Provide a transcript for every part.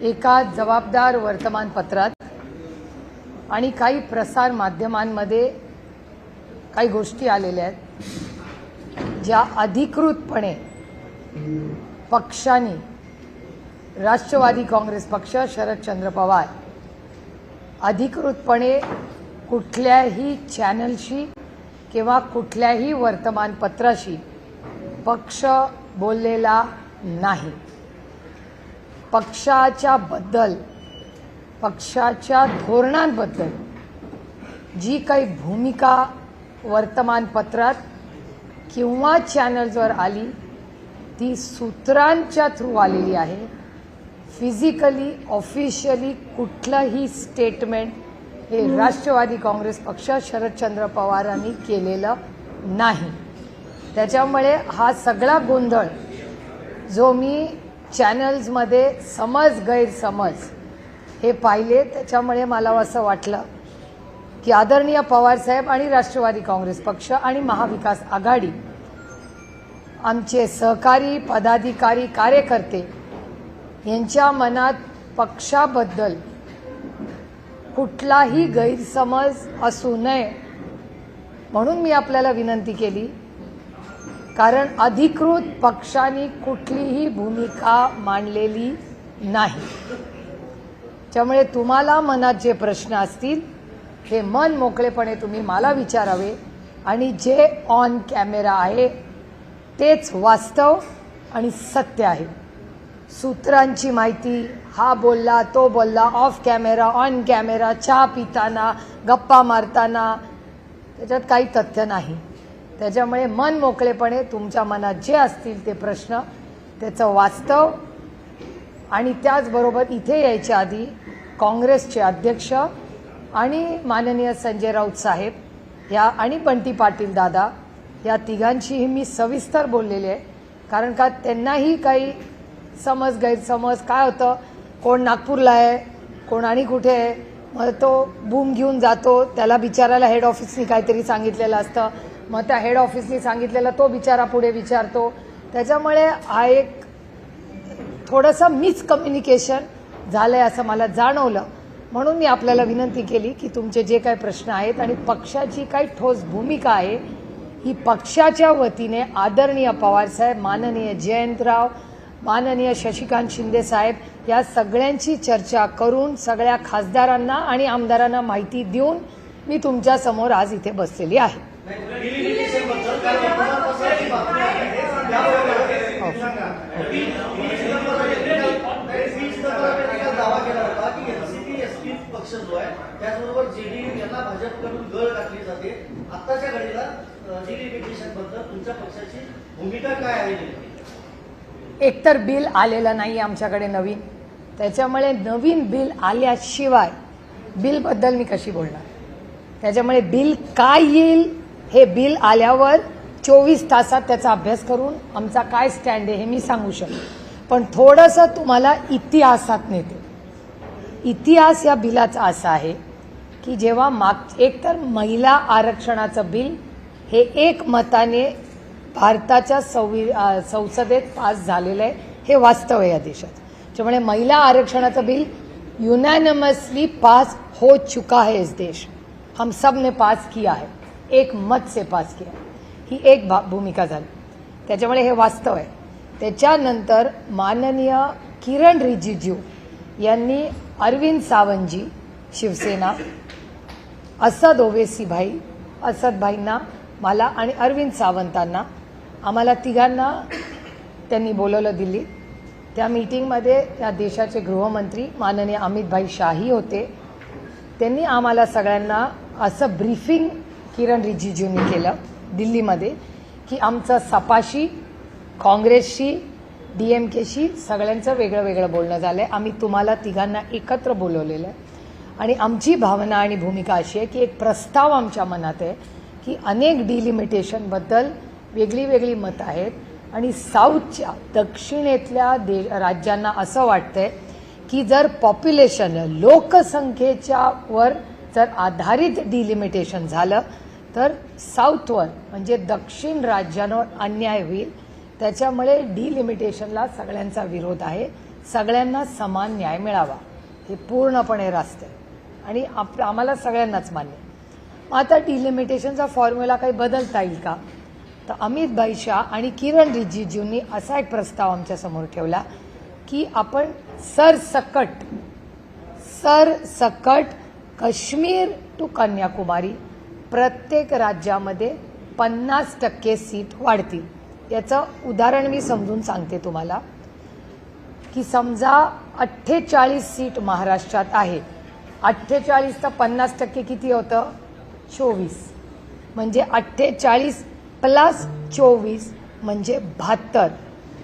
एका जबाबदार वर्तमानपत्रात आणि काही प्रसार माध्यमांमध्ये काही गोष्टी आलेल्या आहेत ज्या अधिकृतपणे पक्षाने राष्ट्रवादी काँग्रेस पक्ष शरदचंद्र पवार अधिकृतपणे कुठल्याही चॅनलशी किंवा कुठल्याही वर्तमानपत्राशी पक्ष बोललेला नाही। पक्षाच्या धोरणांबद्दल जी काही भूमिका वर्तमानपत्रात किंवा चॅनल्सवर आली ती सूत्रांच्या थ्रू आलेली आहे। फिजिकली ऑफिशियली कुठलंही स्टेटमेंट हे राष्ट्रवादी काँग्रेस पक्ष शरदचंद्र पवारांनी केलेलं नाही। त्याच्यामुळे हा सगळा गोंधळ जो मी चॅनल्समध्ये गैरसमज हे पाहिले त्याच्यामुळे मला असं वाटलं की आदरणीय पवार साहेब आणि राष्ट्रवादी काँग्रेस पक्ष आणि महाविकास आघाडी आमचे सहकारी पदाधिकारी कार्यकर्ते यांच्या मनात पक्षाबद्दल कुठलाही गैरसमज असू नये म्हणून मी आपल्याला विनंती केली, कारण अधिकृत पक्षाने कुठलीही भूमिका मांडलेली नाही। त्यामुळे तुम्हाला मनात जे प्रश्न असतील ते मन मोकळेपणे तुम्ही मला विचारावे आणि जे ऑन कॅमेरा आहे तेच वास्तव आणि सत्य आहे। सूत्रांची माहिती, हा बोलला तो बोलला, ऑफ कॅमेरा ऑन कॅमेरा, चहा पिताना गप्पा मारताना, त्याच्यात काही तथ्य नाही। त्याच्यामुळे मन मोकळेपणे तुमच्या मनात जे असतील ते प्रश्न त्याचं वास्तव आणि त्याचबरोबर इथे यायच्या आधी काँग्रेसचे अध्यक्ष आणि माननीय संजय राऊत साहेब या आणि बंटी पाटील दादा या तिघांशीही मी सविस्तर बोललेले आहे, कारण का त्यांनाही काही गैरसमज काय होतं, कोण नागपूरला आहे कोण आणि कुठे आहे, मग तो बूम घेऊन जातो, त्याला बिचारायला हेड ऑफिसनी काहीतरी सांगितलेलं असतं, मग त्या हेड ऑफिसनी सांगितलेलं तो बिचारा पुढे विचारतो। त्याच्यामुळे हा एक थोडंसं मिसकम्युनिकेशन झालंय असं मला जाणवलं, म्हणून मी आपल्याला विनंती केली की तुमचे जे काही प्रश्न आहेत आणि पक्षाची काही ठोस भूमिका आहे ही पक्षाच्या वतीने आदरणीय पवारसाहेब, माननीय जयंतराव, माननीय शशिकांत शिंदे साहेब या सगळ्यांची चर्चा करून सगळ्या खासदारांना आणि आमदारांना माहिती देऊन मी तुमच्या समोर आज इथे बसलेली आहे। एकतर बिल आलेलं नाही आमच्याकडे नवीन, त्याच्यामुळे नवीन बिल आल्याशिवाय बिल बद्दल मी कशी बोलणार। त्याच्यामुळे बिल काय येईल हे बिल आल्यावर 24 तासात त्याचा अभ्यास करून आमचा काय स्टँड आहे हे मी सांगू शकतो। पण थोडंसं तुम्हाला इतिहासात नेते। इतिहास या बिलाचा असा आहे की जेव्हा एकतर महिला आरक्षणाचं बिल हे एकमताने भारताच्या संसदेत पास झालेलं आहे, हे वास्तव आहे या देशात। त्यामुळे महिला आरक्षणाचं बिल यूनानिमसली पास हो चुका है इस देश, हम सब ने पास किया है, एक मत से पास किया, ही एक भूमिका झाली। त्याच्यामुळे हे वास्तव आहे। त्याच्यानंतर माननीय किरण रिजिजू यांनी अरविंद सावंतजी शिवसेना, असद ओवेसी भाई, असदभाईंना, मला आणि अरविंद सावंतांना, आम्हाला तिघांना त्यांनी बोलवलं दिल्लीत। त्या मीटिंगमध्ये या देशाचे गृहमंत्री माननीय अमित भाई शाही होते। त्यांनी आम्हाला सगळ्यांना असं ब्रीफिंग किरण रिजिजूंनी केलं दिल्लीमध्ये की आमचं सपाशी, काँग्रेसशी, DMKशी सगळ्यांचं वेगळं वेगळं बोलणं झालं आहे। आम्ही तुम्हाला तिघांना एकत्र बोलवलेलं आहे आणि आमची भावना आणि भूमिका अशी आहे की एक प्रस्ताव आमच्या मनात आहे की अनेक डिलिमिटेशनबद्दल वेगळी वेगळी मतं आहेत आणि साऊथच्या दक्षिणेतल्या राज्यांना असं वाटतंय की जर पॉप्युलेशन लोकसंख्येच्या वर जर आधारित डिलिमिटेशन झालं तर साऊथवर म्हणजे दक्षिण राज्यांवर अन्याय होईल, त्याच्यामुळे डिलिमिटेशनला सगळ्यांचा विरोध आहे. सगळ्यांना समान न्याय मिळावा हे पूर्णपणे रास्त आहे आणि आम्हाला सगळ्यांनाच मान्य. आता डिलिमिटेशनचा फॉर्म्युला काही बदलता येईल का? तर अमित भाई शाह आणि किरण रिजिजूंनी असा एक प्रस्ताव आमच्यासमोर ठेवला की आपण सरसकट काश्मीर टू कन्याकुमारी प्रत्येक राज्यामध्ये 50% सीट वाढतील. याचं उदाहरण मी समजून सांगते तुम्हाला की समजा 48 सीट महाराष्ट्रात आहे. 48 तर 50% किती होतं? 24. म्हणजे 48 प्लस 24 म्हणजे 72.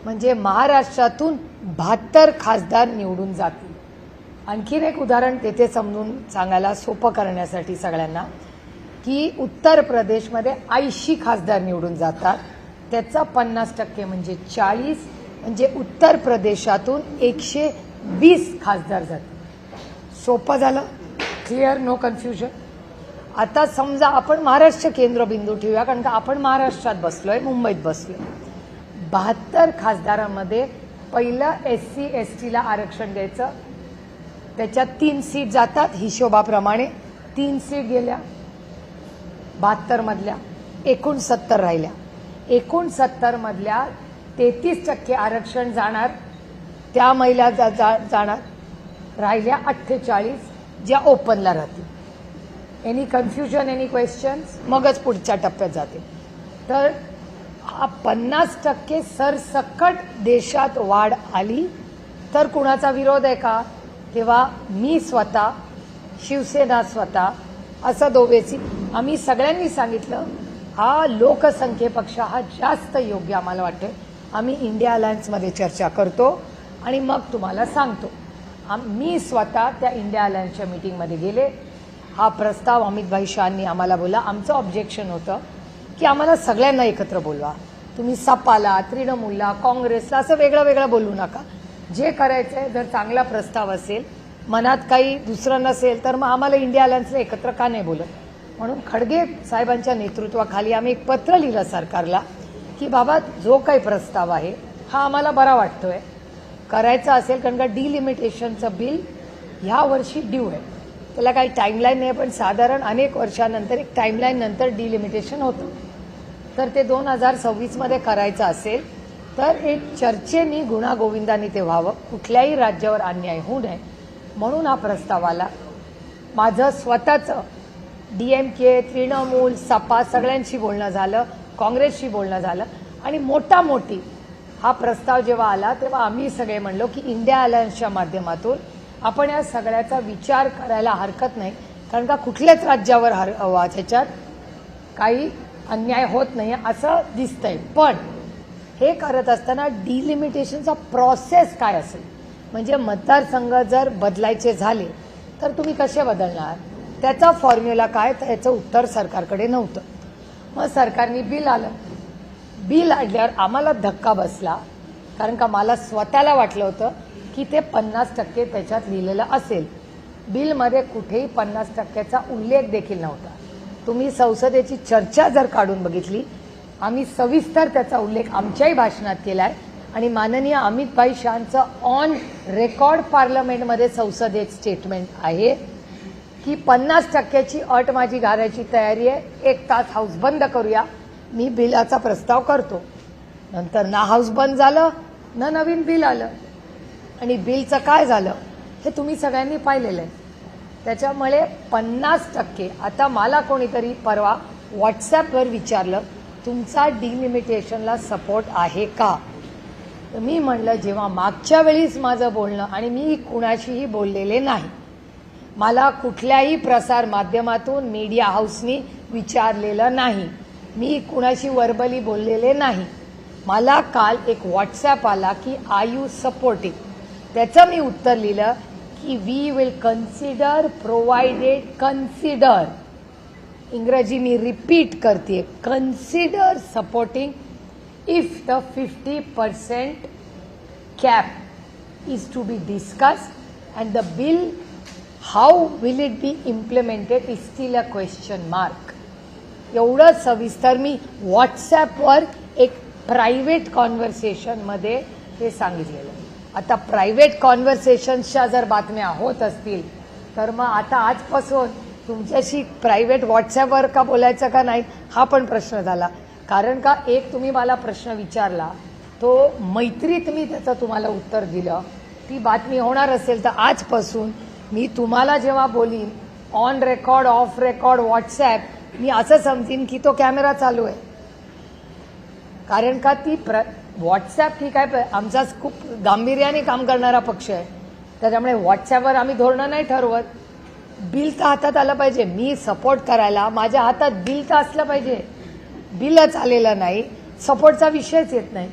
म्हणजे महाराष्ट्रातून 72 खासदार निवडून जातील. आणखीन एक उदाहरण तेथे समजून सांगायला सोपं करण्यासाठी सगळ्यांना की उत्तर प्रदेशमध्ये 80 खासदार निवडून जातात. त्याचा 50% म्हणजे 40. म्हणजे उत्तर प्रदेशातून 120 खासदार जातील. सोपं झालं? क्लिअर? No confusion? आता समजा आपण महाराष्ट्र केंद्रबिंदू ठेवूया कारण का आपण महाराष्ट्रात बसलोय, मुंबईत बसलोय. 72 खासदारांमध्ये पहिलं SC ST ला आरक्षण द्यायचं. त्याच्यात 3 सीट जातात हिशोबाप्रमाणे. 3 सीट गेल्या 72 मधल्या, एकूण 70 राहिल्या. एकूण 70 मधल्या 33% आरक्षण जाणार, त्या महिला जाणार. राहिल्या 48 ज्या ओपनला राहतील. Any confusion, any questions? मगच पुढच्या टप्प्यात जाते. तर हा 50% सरसकट देशात वाढ आली तर कुणाचा विरोध आहे का? तेव्हा मी स्वतः, शिवसेना स्वतः असं दोघेची आम्ही सगळ्यांनी सांगितलं हा लोकसंख्येपेक्षा हा जास्त योग्य आम्हाला वाटतं. आम्ही इंडिया अलायन्समध्ये चर्चा करतो आणि मग तुम्हाला सांगतो. मी स्वतः त्या इंडिया अलायन्सच्या मीटिंगमध्ये गेले. हा प्रस्ताव अमित भाई शाहनी आम्हाला बोलला. आमचं ऑब्जेक्शन होतं की आम्हाला सगळ्यांना एकत्र बोलवा. तुम्ही सपाला, तृणमूलला, काँग्रेसला असं वेगळं वेगळं बोलू नका. जे करायचं आहे, जर चांगला प्रस्ताव असेल, मनात काही दुसरं नसेल तर मग आम्हाला इंडिया अलायन्सला एकत्र का नाही बोलत? म्हणून खडगे साहेबांच्या नेतृत्वाखाली आम्ही एक पत्र लिहिलं सरकारला की बाबा जो काही प्रस्ताव आहे हा आम्हाला बरा वाटतोय, करायचा असेल कारण का डिलिमिटेशनचं बिल ह्या वर्षी ड्यू आहे. त्याला काही टाईमलाईन नाही पण साधारण अनेक वर्षानंतर एक टाईमलाईन नंतर डिलिमिटेशन होतं. तर ते 2026 मध्ये करायचं असेल तर एक चर्चेनी गुणागोविंदाने ते व्हावं. कुठल्याही राज्यावर अन्याय होऊ नये म्हणून हा प्रस्ताव आला. माझं स्वतःचं DMK, तृणमूल, सपा सगळ्यांशी बोलणं झालं, काँग्रेसशी बोलणं झालं आणि मोठी हा प्रस्ताव जेव्हा आला तेव्हा आम्ही सगळे म्हणलो की इंडिया अलायन्सच्या माध्यमातून आपण या सगळ्याचा विचार करायला हरकत नाही कारण का कुठल्याच राज्यावर त्याच्यात काही अन्याय होत नाही असं दिसतंय. पण हे करत असताना डिलिमिटेशनचा प्रोसेस काय असेल, म्हणजे मतदारसंघ जर बदलायचे झाले तर तुम्ही कसे बदलणार, त्याचा फॉर्म्युला काय, तर याचं उत्तर सरकारकडे नव्हतं. मग सरकारने बिल आलं. बिल आणल्यावर आम्हाला धक्का बसला कारण का मला स्वतःला वाटलं होतं की ते 50% त्याच्यात लिहिलेलं असेल. बिलमध्ये कुठेही 50%चा उल्लेख देखील नव्हता. तुम्ही संसदेची चर्चा जर काढून बघितली, आम्ही सविस्तर त्याचा उल्लेख आमच्याही भाषणात केला आहे आणि माननीय अमित भाई शाहांचं ऑन रेकॉर्ड पार्लमेंटमध्ये संसदेत स्टेटमेंट आहे की 50%ची अट माझी घालायची तयारी आहे. 1 तास हाऊस बंद करूया, मी बिलाचा प्रस्ताव करतो. नंतर ना हाऊस बंद झालं ना नवीन बिल आलं आणि बिलचं काय झालं हे तुम्ही सगळ्यांनी पाहिलेलं आहे. त्याच्यामुळे 50%. आता मला कोणीतरी परवा व्हॉट्सॲपवर विचारलं तुमचा डिलिमिटेशनला सपोर्ट आहे का, तर मी म्हणलं जेव्हा मागच्या वेळीच माझं बोलणं आणि मी कुणाशीही बोललेले नाही, मला कुठल्याही प्रसार माध्यमातून मीडिया हाऊसनी विचारलेलं नाही, मी कुणाशी वर्बली बोललेले नाही. मला काल एक व्हॉट्सॲप आला की आर यू सपोर्टिंग, त्याचं मी उत्तर लिहिलं की we will consider provided, consider इंग्रजी मी रिपीट करते, consider supporting if the 50% cap is to be discussed and the bill how will it be implemented is still a question mark. एवढं सविस्तर मी व्हॉट्सॲपवर एक प्रायव्हेट कॉन्व्हर्सेशनमध्ये हे सांगितलेलं. आता प्रायव्हेट कॉन्व्हर्सेशन्सच्या जर बातम्या होत असतील तर मग आता आजपासून तुमच्याशी प्रायव्हेट व्हॉट्सॲपवर का बोलायचं का नाही हा पण प्रश्न झाला. कारण का एक तुम्ही मला प्रश्न विचारला तो मैत्रीत मी त्याचं तुम्हाला उत्तर दिलं. ती बातमी होणार असेल तर आजपासून मी तुम्हाला जेव्हा बोलीन on record off record WhatsApp मी असं समजीन की तो कॅमेरा चालू आहे. कारण का ती व्हॉट्सॲप ठीक आहे आमचा खूप गांभीर्याने काम करणारा पक्ष आहे त्याच्यामुळे व्हॉट्सॲपवर आम्ही धोरणं नाही ठरवत. बिल तर हातात आलं पाहिजे. मी सपोर्ट करायला माझ्या हातात बिल तर असलं पाहिजे. बिलच आलेलं नाही सपोर्टचा विषयच येत नाही.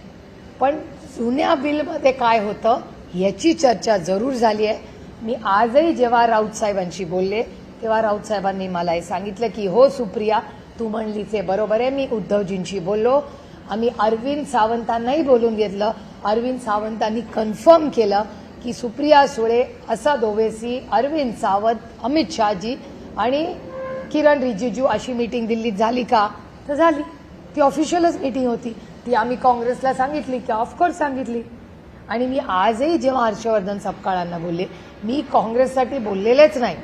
पण जुन्या बिलमध्ये काय होतं याची चर्चा जरूर झाली आहे. मी आजही जेव्हा राऊत साहेबांशी बोलले तेव्हा राऊत साहेबांनी मला हे सांगितलं की हो सुप्रिया तू म्हणलीचे बरोबर आहे. मी उद्धवजींशी बोललो. आम्ही अरविंद सावंतांनाही बोलून घेतलं. अरविंद सावंतांनी कन्फर्म केलं की सुप्रिया सुळे असद ओवेसी अरविंद सावंत अमित शहाजी आणि किरण रिजिजू अशी मीटिंग दिल्लीत झाली का तर झाली. ती ऑफिशियलच मीटिंग होती. ती आम्ही काँग्रेसला सांगितली की ऑफकोर्स सांगितली. आणि मी आजही जेव्हा हर्षवर्धन सपकाळांना बोलले मी काँग्रेससाठी बोललेलेच नाही.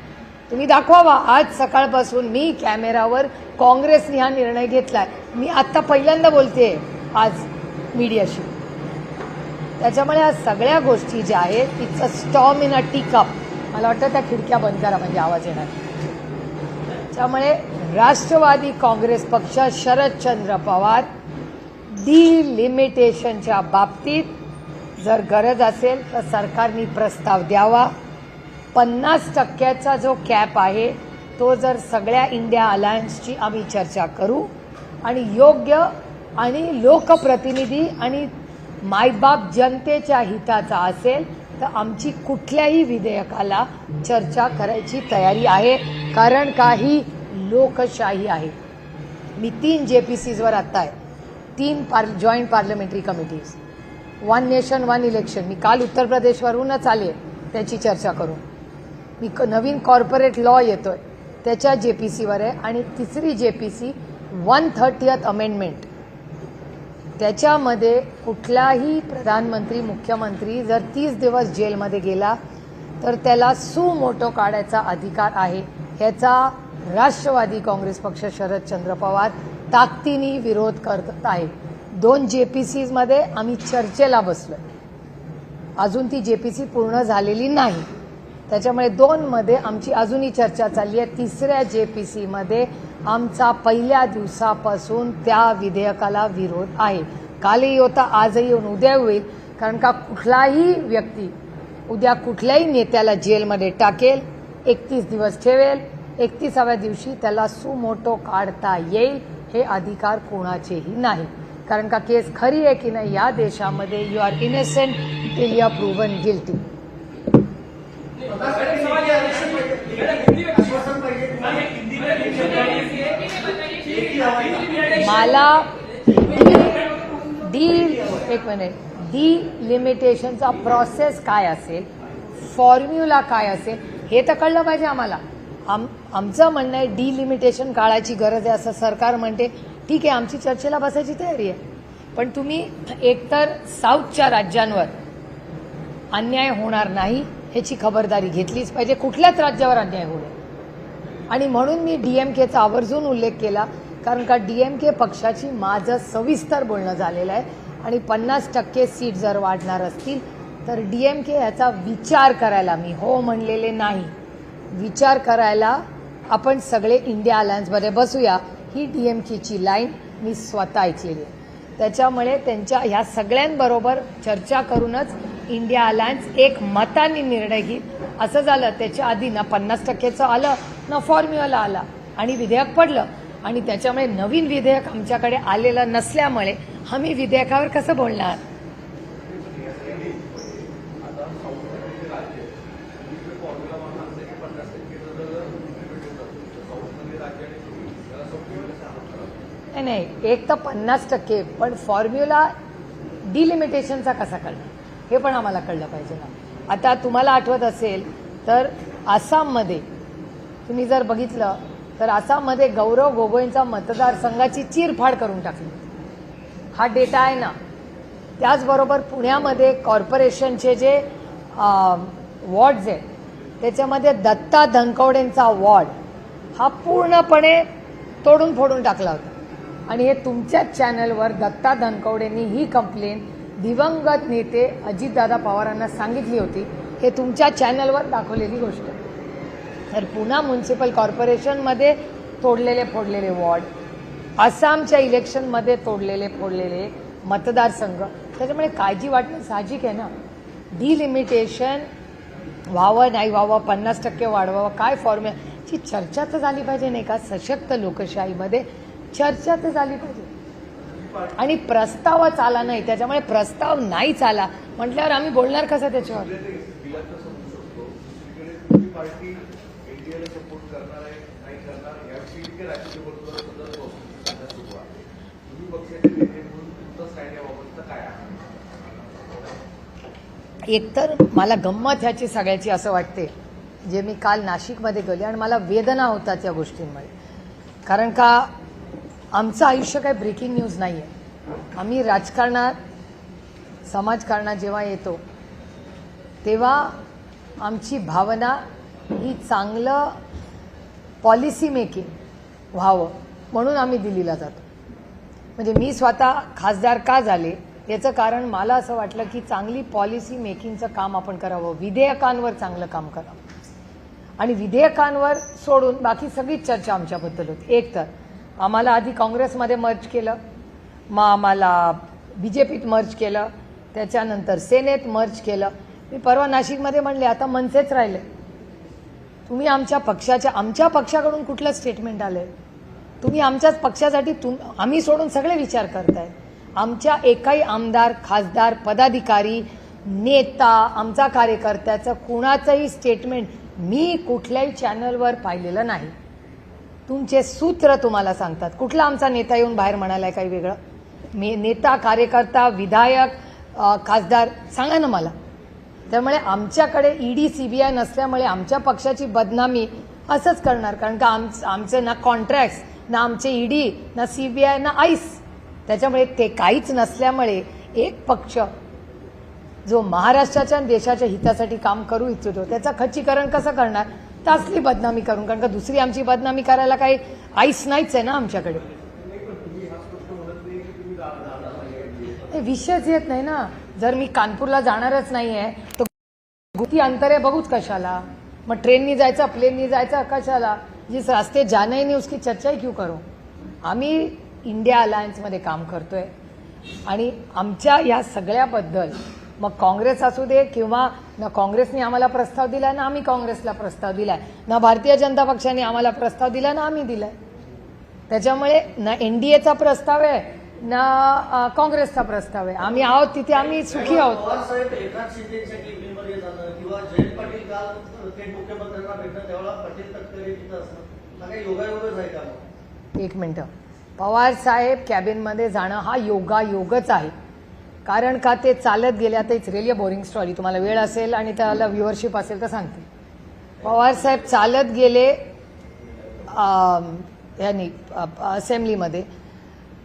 तुम्ही दाखवावा आज सकाळपासून मी कॅमेरावर काँग्रेसने हा निर्णय घेतलाय. मी आत्ता पहिल्यांदा बोलते आज मीडियाशी. त्याच्यामुळे या सगळ्या गोष्टी ज्या आहेत it's a storm in a tea cup. मला वाटतं त्या खिडक्या बंद करा म्हणजे आवाज येणार. त्यामुळे राष्ट्रवादी काँग्रेस पक्ष शरदचंद्र पवार डिलिमिटेशनच्या बाबतीत जर गरज असेल तर सरकारने प्रस्ताव द्यावा. 50% जो कॅप आहे तो जर सगळ्या इंडिया अलायन्सची आम्ही चर्चा करू आणि योग्य आणि लोकप्रतिनिधी आणि मायबाप जनतेच्या हिताचा असेल तर आमची कुठल्याही विधेयकाला चर्चा करायची तयारी आहे. कारण काही लोकशाही आहे. मी 3 JPCsवर आत्ता आहे. 3 joint parliamentary committees. 1 nation 1 election. मी काल उत्तर प्रदेशवरूनच आले त्याची चर्चा करून. मी नवीन कॉर्पोरेट लॉ येतोय त्याच्या JPCवर आहे. आणि तिसरी JPC 130th अमेंडमेंट. त्याच्यामध्ये कुठलाही प्रधानमंत्री मुख्यमंत्री जर 30 दिवस जेलमध्ये गेला तर त्याला सुमोटो काढायचा अधिकार आहे. ह्याचा राष्ट्रवादी काँग्रेस पक्ष शरदचंद्र पवार ताकदीने विरोध करत आहे. 2 JPCsमध्ये आम्ही चर्चेला बसलोय. अजून ती JPC पूर्ण झालेली नाही. त्याच्यामुळे 2 मध्ये आमची अजूनही चर्चा चालली आहे. 3ऱ्या JPCमध्ये आमचा पहिल्या दिवसापासून त्या विधेयकाला विरोध आहे. कालही होता आजही येऊन उद्या होईल. कारण का कुठलाही व्यक्ती उद्या कुठल्याही नेत्याला जेलमध्ये टाकेल 31 दिवस ठेवेल 31व्या दिवशी त्याला सुमोटो काढता येईल. हे अधिकार कोणाचेही नाही. कारण का केस खरी आहे की नाही या देशामध्ये you are innocent till you are proven guilty. मला डिलिमिटेशनचा प्रोसेस काय असेल फॉर्म्युला काय असेल हे तर कळलं पाहिजे आम्हाला. आमचं म्हणणं आहे डिलिमिटेशन काळाची गरज आहे असं सरकार म्हणते. ठीक आहे आमची चर्चेला बसायची तयारी आहे. पण तुम्ही एकतर साऊथच्या राज्यांवर अन्याय होणार नाही ह्याची खबरदारी घेतलीच पाहिजे. कुठल्याच राज्यावर अन्याय होऊ नये. आणि म्हणून मी DMKचा आवर्जून उल्लेख केला. कारण का DMK पक्षाची माझं सविस्तर बोलणं झालेलं आहे. आणि 50% सीट जर वाढणार असतील तर DMK याचा विचार करायला मी हो म्हणलेले नाही. विचार करायला आपण सगळे इंडिया अलायन्समध्ये बसूया ही DMKची लाईन मी स्वतः ऐकलेली आहे. त्याच्यामुळे त्यांच्या ह्या सगळ्यांबरोबर चर्चा करूनच इंडिया अलायन्स एक मताने निर्णय घेईल. असं झालं त्याच्या आधी ना 50%चं आलं ना फॉर्म्युला आला आणि विधेयक पडलं. आणि त्याच्यामुळे नवीन विधेयक आमच्याकडे आलेलं नसल्यामुळे आम्ही विधेयकावर कसं बोलणार. नाही एक तर 50% पण फॉर्म्युला डिलिमिटेशनचा कसा कळणार हे पण आम्हाला कळलं पाहिजे ना. आता तुम्हाला आठवत असेल तर आसाममध्ये तुम्ही जर बघितलं तर आसाममध्ये गौरव गोगोईंचा मतदारसंघाची चीरफाड करून टाकली. हा डेटा आहे ना. त्याचबरोबर पुण्यामध्ये कॉर्पोरेशनचे जे वॉर्ड्स आहेत त्याच्यामध्ये दत्ता धनकवडेंचा वॉर्ड हा पूर्णपणे तोडून फोडून टाकला होता आणि हे तुमच्याच चॅनलवर दत्ता धनकवडेंनी ही कंप्लेंट दिवंगत नेते अजितदादा पवारांना सांगितली होती. हे तुमच्या चॅनलवर दाखवलेली गोष्ट आहे. तर पुणा म्युन्सिपल कॉर्पोरेशनमध्ये तोडलेले फोडलेले वॉर्ड, आसामच्या इलेक्शनमध्ये तोडलेले फोडलेले मतदारसंघ, त्याच्यामुळे काळजी वाटणं साहजिक आहे ना. डिलिमिटेशन व्हावं नाही व्हावं, 50% वाढवावं, काय फॉर्म्युलाची चर्चा तर झाली पाहिजे नाही का. सशक्त लोकशाहीमध्ये चर्चा तर झाली पाहिजे आणि प्रस्तावच आला नाही. त्याच्यामुळे प्रस्ताव नाहीच आला म्हटल्यावर आम्ही बोलणार कसं त्याच्यावर. एकतर मला गंमत ह्याची सगळ्याची असं वाटते, जे मी काल नाशिकमध्ये गेले आणि मला वेदना होतात या गोष्टींमध्ये. कारण का आमचं आयुष्य काही ब्रेकिंग न्यूज नाही आहे. आम्ही राजकारणात समाजकारणात जेव्हा येतो तेव्हा आमची भावना ही चांगलं पॉलिसी मेकिंग व्हावं म्हणून आम्ही दिल्लीला जातो. म्हणजे मी स्वतः खासदार का झाले याचं कारण मला असं वाटलं की चांगली पॉलिसी मेकिंगचं काम आपण करावं, विधेयकांवर चांगलं काम करावं आणि विधेयकांवर सोडून बाकी सगळीच चर्चा आमच्याबद्दल होती. एक तर आम्हाला आधी काँग्रेसमध्ये मर्ज केलं, मग आम्हाला बीजेपीत मर्ज केलं, त्याच्यानंतर सेनेत मर्ज केलं. मी परवा नाशिकमध्ये म्हणले आता मनसेच राहिले. तुम्ही आमच्या पक्षाकडून कुठलं स्टेटमेंट आलंय? तुम्ही आमच्याच पक्षासाठी आम्ही सोडून सगळे विचार करताय. आमच्या एकाही आमदार, खासदार, पदाधिकारी, नेता, आमचा कार्यकर्त्याचं कुणाचंही स्टेटमेंट मी कुठल्याही चॅनलवर पाहिलेलं नाही. तुमचे सूत्र तुम्हाला सांगतात. कुठला आमचा नेता येऊन बाहेर म्हणालाय काही वेगळं? नेता, कार्यकर्ता, विधायक, खासदार सांगा ना मला. त्यामुळे आमच्याकडे ईडी, सीबीआय नसल्यामुळे आमच्या पक्षाची बदनामी असंच करणार. कारण का आमचे ना कॉन्ट्रॅक्ट्स, ना आमचे ईडी, ना सीबीआय, ना आईस. त्याच्यामुळे ते काहीच नसल्यामुळे एक पक्ष जो महाराष्ट्राच्या आणि देशाच्या हितासाठी काम करू इच्छितो त्याचं खच्चीकरण कसं करणार? तर असली बदनामी करून. कारण का दुसरी आमची बदनामी करायला काही आईस नाहीच आहे ना आमच्याकडे. विषयच येत नाही ना. जर मी कानपूरला जाणारच नाही आहे तर किती अंतर आहे बघूच कशाला? मग ट्रेननी जायचं, प्लेननी जायचं कशाला? जिस रास्ते जाना ही नहीं उसकी चर्चा ही क्यों करो? आम्ही इंडिया अलायन्समध्ये काम करतोय आणि आमच्या या सगळ्याबद्दल मग काँग्रेस असू दे किंवा ना काँग्रेसने आम्हाला प्रस्ताव दिलाय ना आम्ही काँग्रेसला प्रस्ताव दिलाय, ना भारतीय जनता पक्षाने आम्हाला प्रस्ताव दिला ना आम्ही दिलाय. त्याच्यामुळे ना एनडीएचा प्रस्ताव आहे ना काँग्रेसचा प्रस्ताव आहे. आम्ही आहोत तिथे आम्ही सुखी आहोत. एक मिनिट. पवार साहेब कॅबिनमध्ये जाणं हा योगायोगच आहे. कारण का ते चालत गेले. आता it's really a boring story. तुम्हाला वेळ असेल आणि त्याला व्ह्युअरशिप असेल तर सांगते. पवार साहेब चालत गेले यांनी असेंब्लीमध्ये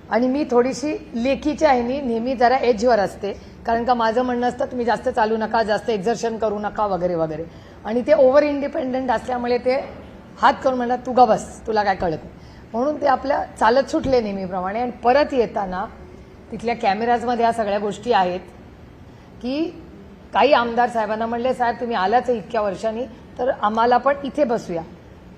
आणि मी थोडीशी लेखीच्या ह्यानी नेहमी जरा एजवर असते. कारण का माझं म्हणणं असतं तुम्ही जास्त चालू नका, जास्त एक्झर्शन करू नका वगैरे वगैरे. आणि ते ओव्हर इंडिपेंडंट असल्यामुळे ते हात करून म्हणतात तू गा बस, तुला काय कळत नाही. म्हणून ते आपल्या चालत सुटले नेहमीप्रमाणे. आणि परत येताना तिथल्या कॅमेराजमध्ये ह्या सगळ्या गोष्टी आहेत की काही आमदार साहेबांना म्हणले साहेब तुम्ही आलाच इतक्या वर्षांनी तर आम्हाला पण इथे बसूया.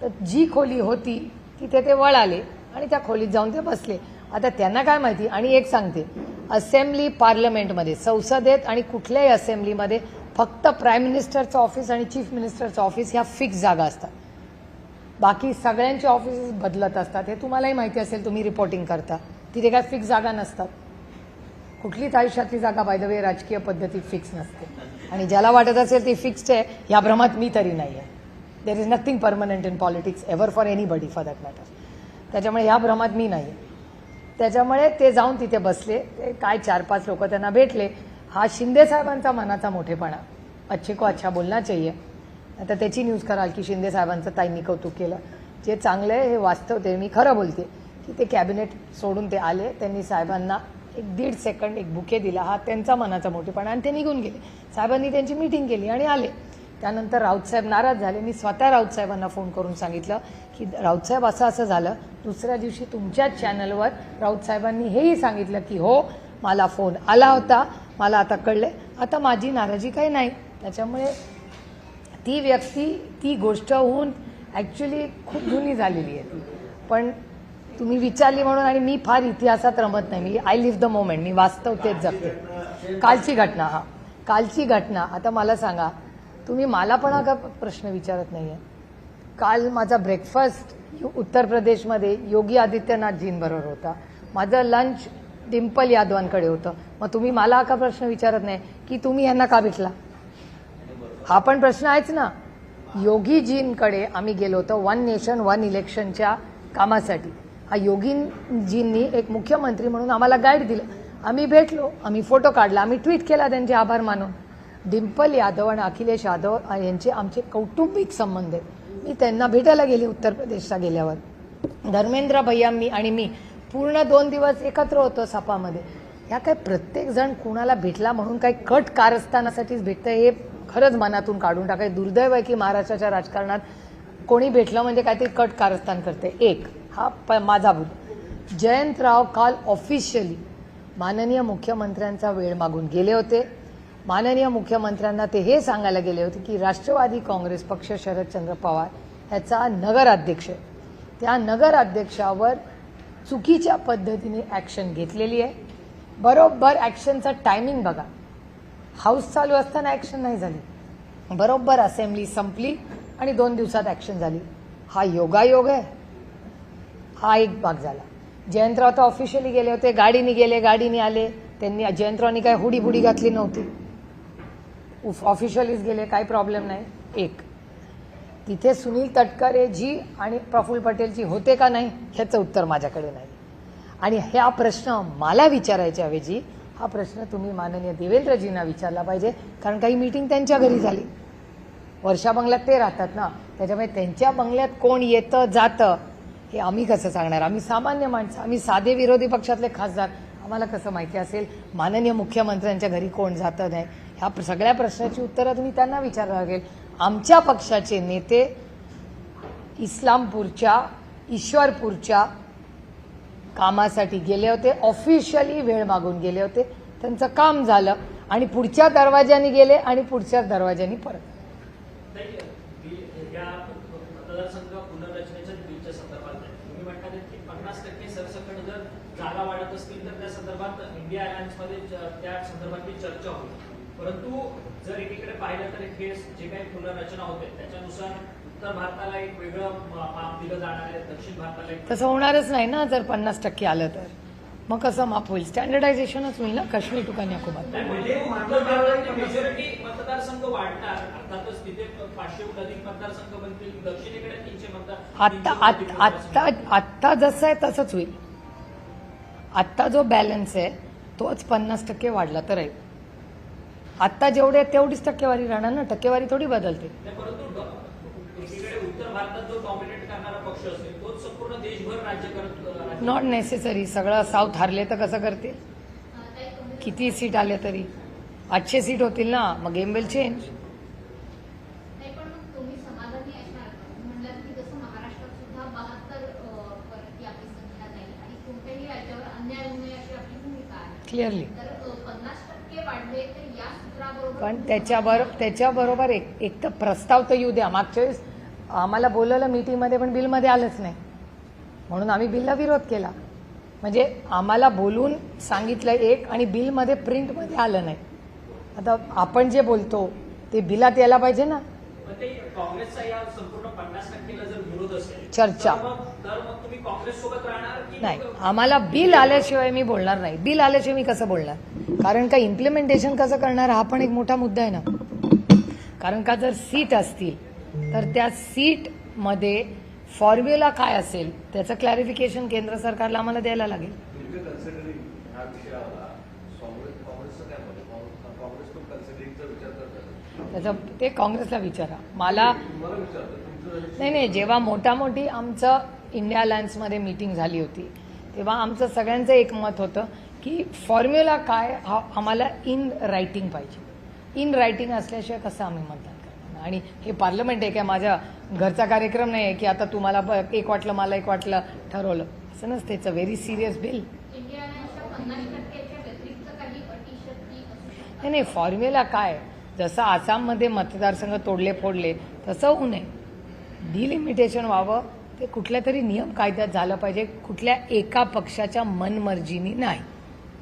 तर जी खोली होती तिथे ते वळाले आणि त्या खोलीत जाऊन ते बसले. आता त्यांना काय माहिती. आणि एक सांगते, असेंब्ली पार्लमेंटमध्ये, संसदेत आणि कुठल्याही असेंब्लीमध्ये फक्त प्राईम मिनिस्टरचं ऑफिस आणि चीफ मिनिस्टरचं ऑफिस ह्या फिक्स जागा असतात. बाकी सगळ्यांचे ऑफिसेस बदलत असतात. हे तुम्हालाही माहिती असेल, तुम्ही रिपोर्टिंग करता. तिथे काय फिक्स जागा नसतात. कुठलीच आयुष्यातली जागा बाय द वे राजकीय पद्धतीत फिक्स नसते. आणि ज्याला वाटत असेल ती फिक्स्ड आहे ह्या भ्रमात मी तरी नाही आहे. There is nothing permanent in politics ever for anybody for that matter. त्याच्यामुळे ह्या भ्रमात मी नाही आहे. त्याच्यामुळे ते जाऊन तिथे बसले. ते काय 4-5 लोक त्यांना भेटले. हा शिंदे साहेबांचा मनाचा मोठेपणा. अच्छे को अच्छा बोलना चाहिए. आता त्याची न्यूज कराल की शिंदे साहेबांचं ताईंनी कौतुक केलं. जे चांगलं आहे हे वास्तव ते मी खरं बोलते की ते कॅबिनेट सोडून ते आले. त्यांनी साहेबांना एक 1.5 सेकंड एक बुके दिला, हा त्यांचा मनाचा मोठेपणा, आणि ते निघून गेले. साहेबांनी त्यांची मीटिंग केली आणि आले. त्यानंतर राऊत साहेब नाराज झाले. मी स्वतः राऊत साहेबांना फोन करून सांगितलं की राऊत साहेब असं असं झालं. दुसऱ्या दिवशी तुमच्याच चॅनलवर राऊत साहेबांनी हेही सांगितलं की हो मला फोन आला होता, मला आता कळले, आता माझी नाराजी काही नाही. त्याच्यामुळे ती व्यक्ती, ती गोष्ट होऊन ॲक्च्युली खूप जुनी झालेली आहे ती. पण तुम्ही विचारली म्हणून, आणि मी फार इतिहासात रमत नाही, मी आय लिव्ह द मोमेंट, मी वास्तव तेच जगते. कालची घटना, हा कालची घटना. आता मला सांगा, तुम्ही मला पण हा प्रश्न विचारत नाही आहे. काल माझा ब्रेकफास्ट उत्तर प्रदेशमध्ये योगी आदित्यनाथजींबरोबर होता, माझं लंच डिंपल यादवांकडे होतं. मग तुम्ही मला हा प्रश्न विचारत नाही की तुम्ही यांना का भेटला? हा पण प्रश्न आहेच ना. योगीजींकडे आम्ही गेलो होतो वन नेशन वन इलेक्शनच्या कामासाठी. हा योगीजींनी एक मुख्यमंत्री म्हणून आम्हाला गाईड दिलं. आम्ही भेटलो, आम्ही फोटो काढला, आम्ही ट्विट केला त्यांचे आभार मानून. डिंपल यादव आणि अखिलेश यादव यांचे आमचे कौटुंबिक संबंध आहेत. मी त्यांना भेटायला गेले उत्तर प्रदेशला गेल्यावर. धर्मेंद्र भैया आणि मी पूर्ण 2 दिवस एकत्र होतो सपामध्ये. ह्या काय प्रत्येकजण कुणाला भेटला म्हणून काही कट कारस्थानासाठीच भेटतं हे खरंच मनातून काढून टाकायचं. दुर्दैव आहे की महाराष्ट्राच्या राजकारणात कोणी भेटलं म्हणजे काहीतरी कट कारस्थान करते. एक हा माझा भूल. जयंतराव काल ऑफिशियली माननीय मुख्यमंत्र्यांचा वेळ मागून गेले होते. माननीय मुख्यमंत्र्यांना ते हे सांगायला गेले होते की राष्ट्रवादी काँग्रेस पक्ष शरदचंद्र पवार ह्याचा नगराध्यक्ष आहे, त्या नगराध्यक्षावर चुकीच्या पद्धतीने ॲक्शन घेतलेली आहे. बरोबर ॲक्शनचा टायमिंग बघा, हाऊस चालू असताना ॲक्शन नाही झाली, बरोबर असेंब्ली संपली आणि 2 दिवसात ॲक्शन झाली. हा योगायोग आहे. हा एक भाग झाला. जयंतराव तर ऑफिशियली गेले होते, गाडीने गेले, गाडीने आले. त्यांनी जयंतरावनी काय हुडी बुडी घातली नव्हती, ऑफिशियलीच गेले, काही प्रॉब्लेम नाही. एक तिथे सुनील तटकरे जी आणि प्रफुल्ल पटेलजी होते का नाही ह्याचं उत्तर माझ्याकडे नाही. आणि हा प्रश्न मला विचारायच्या ऐवजी हा प्रश्न तुम्ही माननीय देवेंद्रजींना विचारला पाहिजे, कारण काही मीटिंग त्यांच्या घरी झाली. वर्षा बंगल्यात ते राहतात ना, त्याच्यामुळे त्यांच्या बंगल्यात कोण येतं जातं हे आम्ही कसं सांगणार? आम्ही सामान्य माणसं, आम्ही साधे विरोधी पक्षातले खासदार, आम्हाला कसं माहिती असेल माननीय मुख्यमंत्र्यांच्या घरी कोण जातं नाही? ह्या सगळ्या प्रश्नाची उत्तरं तुम्ही त्यांना विचारावं लागेल. आमच्या पक्षाचे नेते इस्लामपूरच्या, ईश्वरपूरच्या कामासाठी गेले होते, ऑफिशियली वेळ मागून गेले होते. त्यांचं काम झालं आणि पुढच्या दरवाज्याने गेले आणि पुढच्या दरवाज्याने परत. मतदारसंघ पुनर्रचनेच्या बिलच्या संदर्भात तुम्ही म्हणता की 50% सरसकट जर जागा वाढत असतील तर त्या संदर्भात इंडिया अलायन्समध्ये त्या संदर्भातली चर्चा होईल. परंतु जर एकीकडे पाहिलं तर हे जे काही पुनर्रचना होते त्याच्यानुसार उत्तर भारताला एक वेगळं माप दिलं जाणार आहे, दक्षिण भारताला एक. तसं होणारच नाही ना. जर 50% आलं तर मग कसं माप होईल? स्टँडर्डायझेशनच होईल ना काश्मीर टू कन्याकुमारी. मेजॉरिटी मतदारसंघ वाढणार, अर्थातच तिथे 500 अधिक मतदारसंघ बनतील, दक्षिणेकडे 300 मतदार. आत्ता जसं आहे तसंच होईल. आत्ता जो बॅलन्स आहे तोच 50% वाढला तर आहे. आत्ता जेवढे तेवढीच टक्केवारी राहणार ना, टक्केवारी थोडी बदलते. परंतु एकीकडे उत्तर भारतात जो डॉमिनेट करणारा पक्ष असेल तोच संपूर्ण देशभर राज्य करत. Not necessary. सगळं साऊथ हारले तर कसं करतील? किती सीट आले तरी 800 सीट होतील ना, मग गेम विल चेंज. क्लिअरली. पण त्याच्याबरोबर एक तर प्रस्ताव तर येऊ द्या. मागच्या वेळेस आम्हाला बोलवलं मीटिंगमध्ये पण बिलमध्ये आलंच नाही, म्हणून आम्ही बिलला विरोध केला. म्हणजे आम्हाला बोलून सांगितलं एक आणि बिलमध्ये प्रिंटमध्ये आलं नाही. आता आपण जे बोलतो ते बिलात यायला पाहिजे ना. काँग्रेसचा या संपूर्ण 50%ला जर विरोध असेल चर्चा तर मग तुम्ही काँग्रेस सोबत राहणार की नाही? आम्हाला बिल आल्याशिवाय मी बोलणार नाही. बिल आल्याशिवाय मी कसं बोलणार? कारण का इम्प्लिमेंटेशन कसं करणार हा पण एक मोठा मुद्दा आहे ना. कारण का जर सीट असतील तर त्या सीटमध्ये फॉर्म्युला काय असेल त्याचं क्लॅरिफिकेशन केंद्र सरकारला आम्हाला द्यायला लागेल. त्याचं ते काँग्रेसला विचारा. मला नाही. जेव्हा मोठी आमचं इंडिया अलायन्समध्ये मीटिंग झाली होती तेव्हा आमचं सगळ्यांचं एक मत होतं की फॉर्म्युला काय हा आम्हाला इन रायटिंग पाहिजे. इन रायटिंग असल्याशिवाय कसं आम्ही मतदान करणार. आणि हे पार्लमेंट आहे काय माझ्या घरचा कार्यक्रम नाही आहे की आता तुम्हाला एक वाटलं मला एक वाटलं ठरवलं असं नसतं. It's a very serious bill. नाही फॉर्म्युला काय, जसं आसाममध्ये मतदारसंघ तोडले फोडले तसं होऊ नये. डिलिमिटेशन व्हावं ते कुठल्या तरी नियम कायद्यात झालं पाहिजे, कुठल्या एका पक्षाच्या मनमर्जीनी नाही.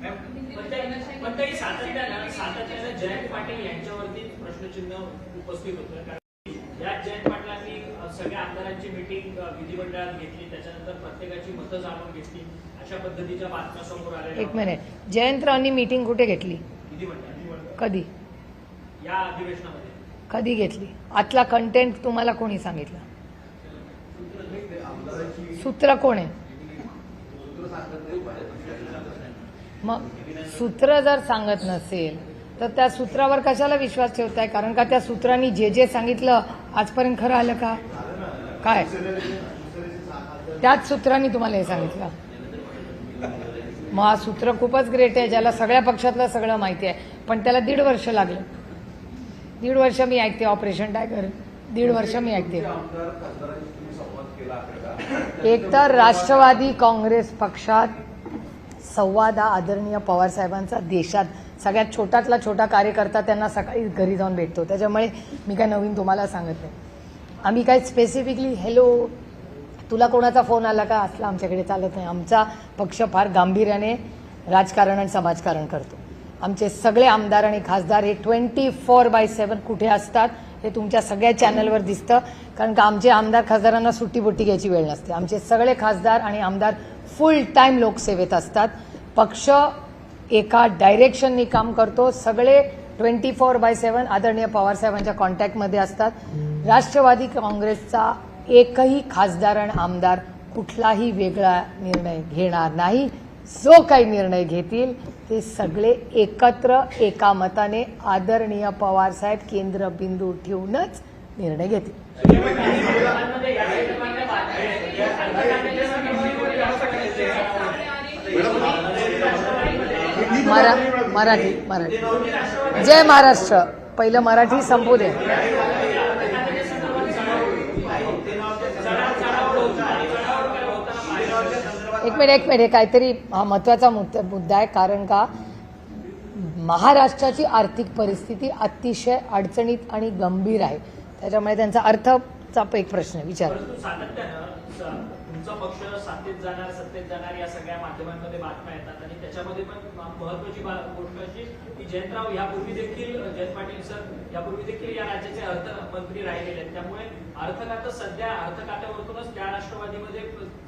पण तरी सातत्यानं जयंत पाटील यांच्यावरती प्रश्नचिन्ह उपस्थित होतं. कारण या जयंत पाटलांनी सगळ्या आमदारांची मिटिंग विधिमंडळात घेतली, त्याच्यानंतर प्रत्येकाची मतं जाणून घेतली, अशा पद्धतीच्या बातम्या समोर आल्या. एक मिनिट, जयंतरावांनी मीटिंग कुठे घेतली? विधिमंडळ. कधी? या अधिवेशनामध्ये. कधी घेतली? आतला कंटेंट तुम्हाला कोणी सांगितलं? सूत्र कोण आहे? मग सूत्र जर सांगत नसेल तर त्या सूत्रावर कशाला विश्वास ठेवताय? कारण का त्या सूत्रांनी जे जे सांगितलं आजपर्यंत खरं आलं का? काय त्याच सूत्रांनी तुम्हाला हे सांगितलं? मग हा सूत्र खूपच ग्रेट आहे, ज्याला सगळ्या पक्षातलं सगळं माहिती आहे. पण त्याला 1.5 वर्ष लागलं. 1.5 वर्ष मी ऐकते ऑपरेशन टायगर, 1.5 वर्ष मी ऐकते. एक तर राष्ट्रवादी काँग्रेस पक्षात संवाद हा आदरणीय पवार साहेबांचा देशात सगळ्यात छोटातला छोटा कार्यकर्ता त्यांना सकाळी घरी जाऊन भेटतो. त्याच्यामुळे मी काय नवीन तुम्हाला सांगत नाही. आम्ही काय स्पेसिफिकली हॅलो तुला कोणाचा फोन आला का असला आमच्याकडे चालत नाही. आमचा पक्ष फार गांभीर्याने राजकारण आणि समाजकारण करतो. आमचे सगळे आमदार आणि खासदार हे 24/7 कुठे असतात हे तुमच्या सगळ्या चॅनलवर दिसतं. कारण का आमचे आमदार खासदारांना सुट्टी बुट्टी घ्यायची वेळ नसते. आमचे सगळे खासदार आणि आमदार फुल टाईम लोकसेवेत असतात. पक्ष एका डायरेक्शननी काम करतो. सगळे 24/7 आदरणीय पवार साहेबांच्या कॉन्टॅक्टमध्ये असतात. राष्ट्रवादी काँग्रेसचा एकही खासदार आणि आमदार कुठलाही वेगळा निर्णय घेणार नाही. जो काही निर्णय घेतील ते सगळे एकत्र एका मताने आदरणीय पवार साहेब केंद्रबिंदू ठेवूनच निर्णय घेतील. मराठी जय महाराष्ट्र. पहिलं मराठी संपू दे. एक मिनिट काहीतरी हा महत्वाचा मुद्दा आहे. कारण का महाराष्ट्राची आर्थिक परिस्थिती अतिशय अडचणीत आणि गंभीर आहे. त्याच्यामुळे त्यांचा अर्थचा एक प्रश्न विचार. तुमचा पक्ष सत्तेत जाणार या सगळ्या माध्यमांमध्ये बातम्या येतात आणि त्याच्यामध्ये पण महत्वाची गोष्ट अशी की जयंतराव यापूर्वी देखील जयंत पाटील सर यापूर्वी देखील या राज्याचे अर्थमंत्री राहिलेले आहेत. त्यामुळे अर्थ खातं सध्या अर्थ खात्यावरतूनच त्या राष्ट्रवादीमध्ये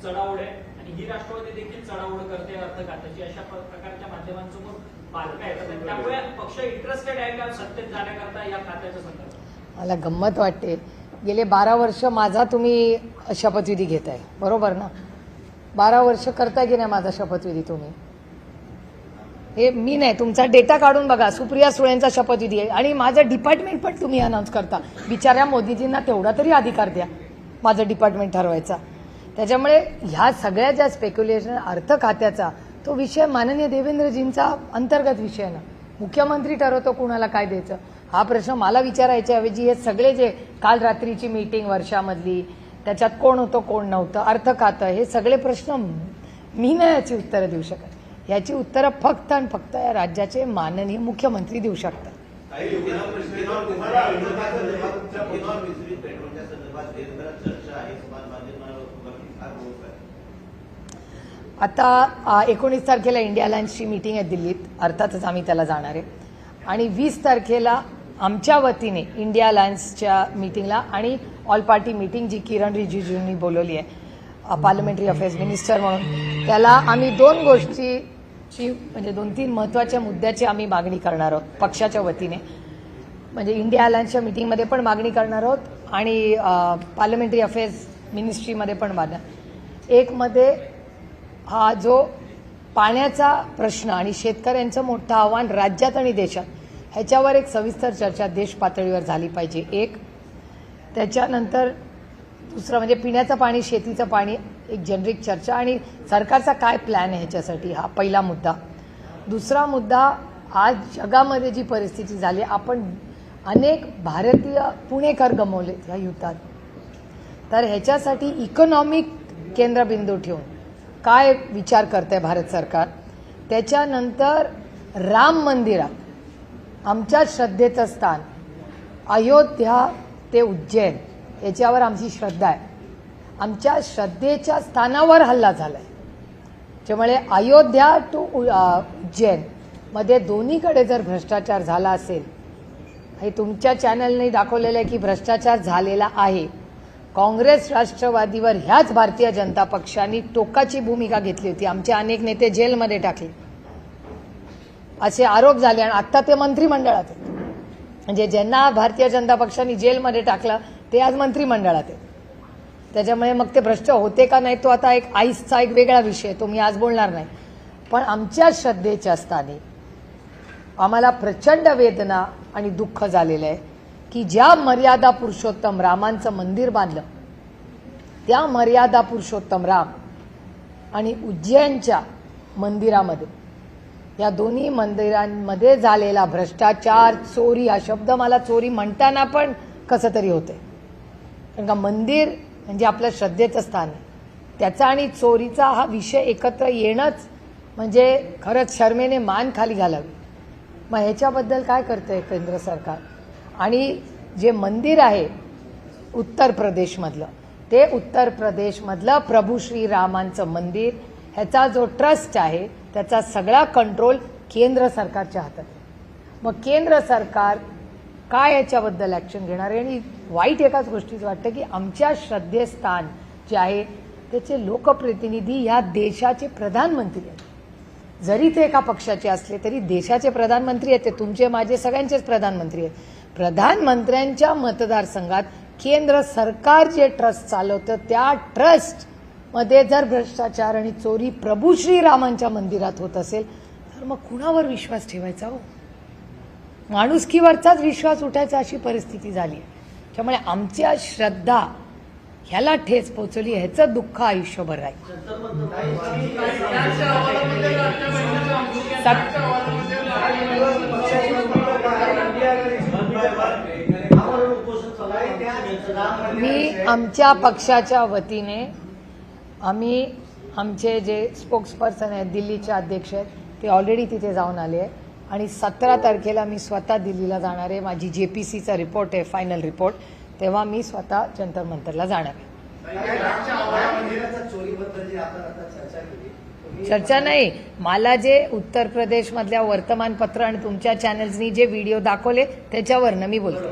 चढाओढ आहे आणि ही राष्ट्रवादी देखील चढाओढ करते अर्थ खात्याची. अशा प्रकारच्या माध्यमांसमोर बातम्या येतात. त्यामुळे पक्ष इंटरेस्टेड आहे का सत्तेत जाण्याकरता या खात्याच्या संदर्भात? मला गंमत वाटते. गेले 12 वर्ष माझा तुम्ही शपथविधी घेताय बरोबर ना? 12 वर्ष करताय की नाही माझा शपथविधी तुम्ही? हे मी नाही, तुमचा डेटा काढून बघा. सुप्रिया सुळेंचा शपथविधी आहे आणि माझं डिपार्टमेंट पण तुम्ही अनाऊन्स करता. बिचाऱ्या मोदीजींना तेवढा तरी अधिकार द्या माझं डिपार्टमेंट ठरवायचा. त्याच्यामुळे ह्या सगळ्या ज्या स्पेक्युलेशन अर्थ खात्याचा तो विषय माननीय देवेंद्रजींचा अंतर्गत विषय ना. मुख्यमंत्री ठरवतो कुणाला काय द्यायचं. हा प्रश्न मला विचारायच्या ऐवजी हे सगळे जे काल रात्रीची मीटिंग वर्षामधली त्याच्यात कोण होतं कोण नव्हतं अर्थ खातं हे सगळे प्रश्न मी नाही याची उत्तरं देऊ शकत. याची उत्तरं फक्त आणि फक्त या राज्याचे माननीय मुख्यमंत्री देऊ शकतात. आता 19 तारखेला इंडिया अलायन्सची मीटिंग आहे दिल्लीत. अर्थातच आम्ही त्याला जाणार आहे. आणि 20 तारखेला आमच्या वतीने इंडिया अलायन्सच्या मीटिंगला आणि ऑल पार्टी मीटिंग जी किरण रिजिजूंनी बोलवली आहे पार्लमेंटरी अफेअर्स मिनिस्टर म्हणून, त्याला आम्ही 2 गोष्टीची म्हणजे 2-3 महत्त्वाच्या मुद्द्याची आम्ही मागणी करणार आहोत पक्षाच्या वतीने. म्हणजे इंडिया अलायन्सच्या मीटिंगमध्ये पण मागणी करणार आहोत आणि पार्लमेंटरी अफेअर्स मिनिस्ट्रीमध्ये पण मागणार. एक मध्ये हा जो पाण्याचा प्रश्न आणि शेतकऱ्यांचं मोठं आव्हान राज्यात आणि देशात ह्याच्यावर एक सविस्तर चर्चा देश पातळीवर झाली पाहिजे. एक त्याच्यानंतर दुसरं म्हणजे पिण्याचं पाणी शेतीचं पाणी एक जेनरिक चर्चा आणि सरकारचा काय प्लॅन आहे ह्याच्यासाठी हा पहिला मुद्दा. दुसरा मुद्दा, आज जगामध्ये जी परिस्थिती झाली, आपण अनेक भारतीय पुणेकर गमावलेत या युद्धात. तर ह्याच्यासाठी इकॉनॉमिक केंद्रबिंदू ठेवून काय विचार करते भारत सरकार. त्याच्यानंतर राम मंदिरात आमच्या श्रद्धेचं स्थान, अयोध्या ते उज्जैन याच्यावर आमची श्रद्धा आहे. आमच्या श्रद्धेच्या स्थानावर हल्ला झाला आहे. त्यामुळे अयोध्या टू उज्जैन मध्ये दोन्हीकडे जर भ्रष्टाचार झाला असेल, हे तुमच्या चॅनलने दाखवलेलं आहे की भ्रष्टाचार झालेला आहे. काँग्रेस राष्ट्रवादीवर ह्याच भारतीय जनता पक्षाने टोकाची भूमिका घेतली होती. आमचे अनेक नेते जेलमध्ये टाकले असे आरोप झाले आणि आता ते मंत्रिमंडळात आहेत. म्हणजे ज्यांना भारतीय जनता पक्षाने जेलमध्ये टाकलं ते आज मंत्रिमंडळात आहेत. त्याच्यामुळे मग ते भ्रष्ट होते का नाही तो आता एक आईसचा एक वेगळा विषय, तो मी आज बोलणार नाही. पण आमच्या श्रद्धेच्या स्थानी आम्हाला प्रचंड वेदना आणि दुःख झालेलं आहे की ज्या मर्यादा पुरुषोत्तम रामांचं मंदिर बांधलं, त्या मर्यादा पुरुषोत्तम राम आणि उज्जैनच्या मंदिरामध्ये, या दोन्ही मंदिरांमध्ये झालेला भ्रष्टाचार, चोरी, हा शब्द मला चोरी म्हणताना पण कसं तरी होते. कारण का मंदिर म्हणजे आपलं श्रद्धेचं स्थान आहे, त्याचा आणि चोरीचा हा विषय एकत्र येणंच म्हणजे खरंच शर्मेने मान खाली घालावी. मग ह्याच्याबद्दल काय करतंय केंद्र सरकार. आणि जे मंदिर आहे उत्तर प्रदेशमधलं, ते उत्तर प्रदेशमधलं प्रभू श्रीरामांचं मंदिर, ह्याचा जो ट्रस्ट आहे त्याचा सगळा कंट्रोल केंद्र सरकारच्या हातात आहे. मग केंद्र सरकार काय याच्याबद्दल ॲक्शन घेणार आहे. आणि वाईट एकाच गोष्टीचं वाटतं की आमच्या श्रद्धेस्थान जे आहे त्याचे लोकप्रतिनिधी या देशाचे प्रधानमंत्री आहेत. जरी ते एका पक्षाचे असले तरी देशाचे प्रधानमंत्री आहेत. ते तुमचे माझे सगळ्यांचेच प्रधानमंत्री आहेत. प्रधानमंत्र्यांच्या मतदारसंघात केंद्र सरकार जे ट्रस्ट चालवतं त्या ट्रस्टमध्ये जर भ्रष्टाचार आणि चोरी प्रभू श्रीरामांच्या मंदिरात होत असेल तर मग कुणावर विश्वास ठेवायचा हो. माणुसकीवरचाच विश्वास उठायचा अशी परिस्थिती झाली आहे. त्यामुळे आमच्या श्रद्धा ह्याला ठेच पोचवली, ह्याचं दुःख आयुष्यभर राहील. मी आमच्या पक्षाच्या वतीने आम्ही आमचे जे स्पोक्सपर्सन आहेत, दिल्लीचे अध्यक्ष आहेत, ते ऑलरेडी तिथे जाऊन आले आहे. आणि 17 तारखेला मी स्वतः दिल्लीला जाणार आहे. माझी JPCचा रिपोर्ट आहे, फायनल रिपोर्ट, तेव्हा मी स्वतः जंतर मंतरला जाणार आहे. चर्चा नाही, मला जे उत्तर प्रदेशमधल्या वर्तमानपत्र आणि तुमच्या चॅनल्सनी जे व्हिडिओ दाखवले त्याच्यावरनं मी बोलतो.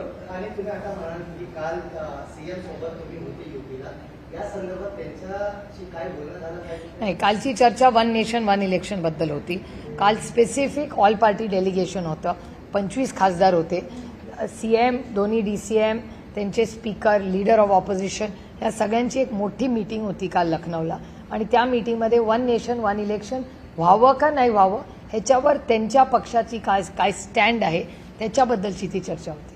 नाही, कालची चर्चा वन नेशन वन इलेक्शन बद्दल होती. काल स्पेसिफिक ऑल पार्टी डेलिगेशन होतं, 25 खासदार होते, CM, दोन्ही DCM, त्यांचे स्पीकर, लीडर ऑफ ऑपोजिशन, या सगळ्यांची एक मोठी मीटिंग होती काल लखनौला. आणि त्या मीटिंगमध्ये वन नेशन वन इलेक्शन व्हावं का नाही व्हावं ह्याच्यावर त्यांच्या पक्षाची काय स्टँड आहे त्याच्याबद्दलची ती चर्चा होती.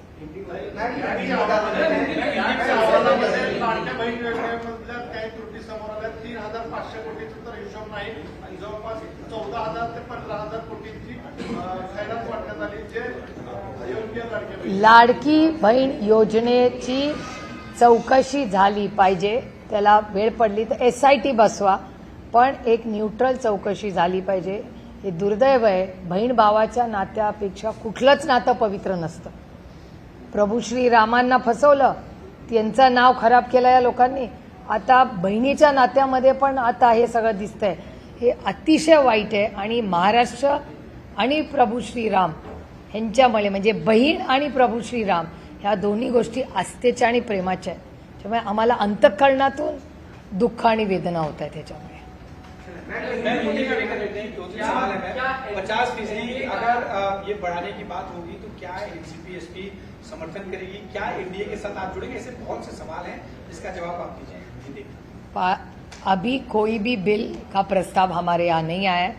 लाडकी बहीण योजनेची चौकशी झाली पाहिजे. त्याला वेळ पडली तर SIT बसवा, पण एक न्यूट्रल चौकशी झाली पाहिजे. हे दुर्दैव आहे, बहीण भावाच्या नात्यापेक्षा कुठलंच नातं पवित्र नसतं. प्रभू श्रीरामांना फसवलं, त्यांचं नाव खराब केलं या लोकांनी. आता बहिणीच्या नात्यामध्ये पण आता हे सगळं दिसतंय. हे अतिशय वाईट आहे. आणि महाराष्ट्र आणि प्रभू श्रीराम ह्यांच्यामुळे, म्हणजे बहीण आणि प्रभू श्रीराम ह्या दोन्ही गोष्टी आस्थेच्या आणि प्रेमाच्या आहेत. त्यामुळे आम्हाला अंतःकरणातून दुःख आणि वेदना होत आहेत त्याच्यामुळे. 50% अगर ये बढ़ाने की बात होगी तो क्या एनसीपी एसपी समर्थन करेगी, क्या एनडीए के साथ आप जुड़ेंगे, ऐसे बहुत से सवाल हैं जिसका जवाब आप दीजिए. अभी कोई भी बिल का प्रस्ताव हमारे यहाँ नहीं आया.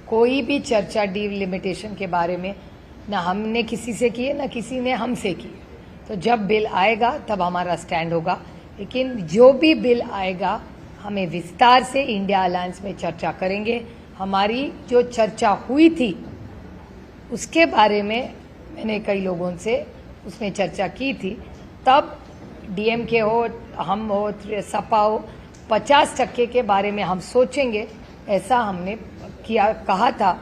कोई भी चर्चा डिलिमिटेशन के बारे में न हमने किसी से की है न किसी ने हमसे की. तो जब बिल आएगा तब हमारा स्टैंड होगा. लेकिन जो भी बिल आएगा हमें विस्तार से इंडिया अलायंस में चर्चा करेंगे. हमारी जो चर्चा हुई थी उसके बारे में मैंने कई लोगों से उसमें चर्चा की थी। तब डीएमके हो, हम हो, सपा हो, 50% के बारे में हम सोचेंगे, ऐसा हमने कहा था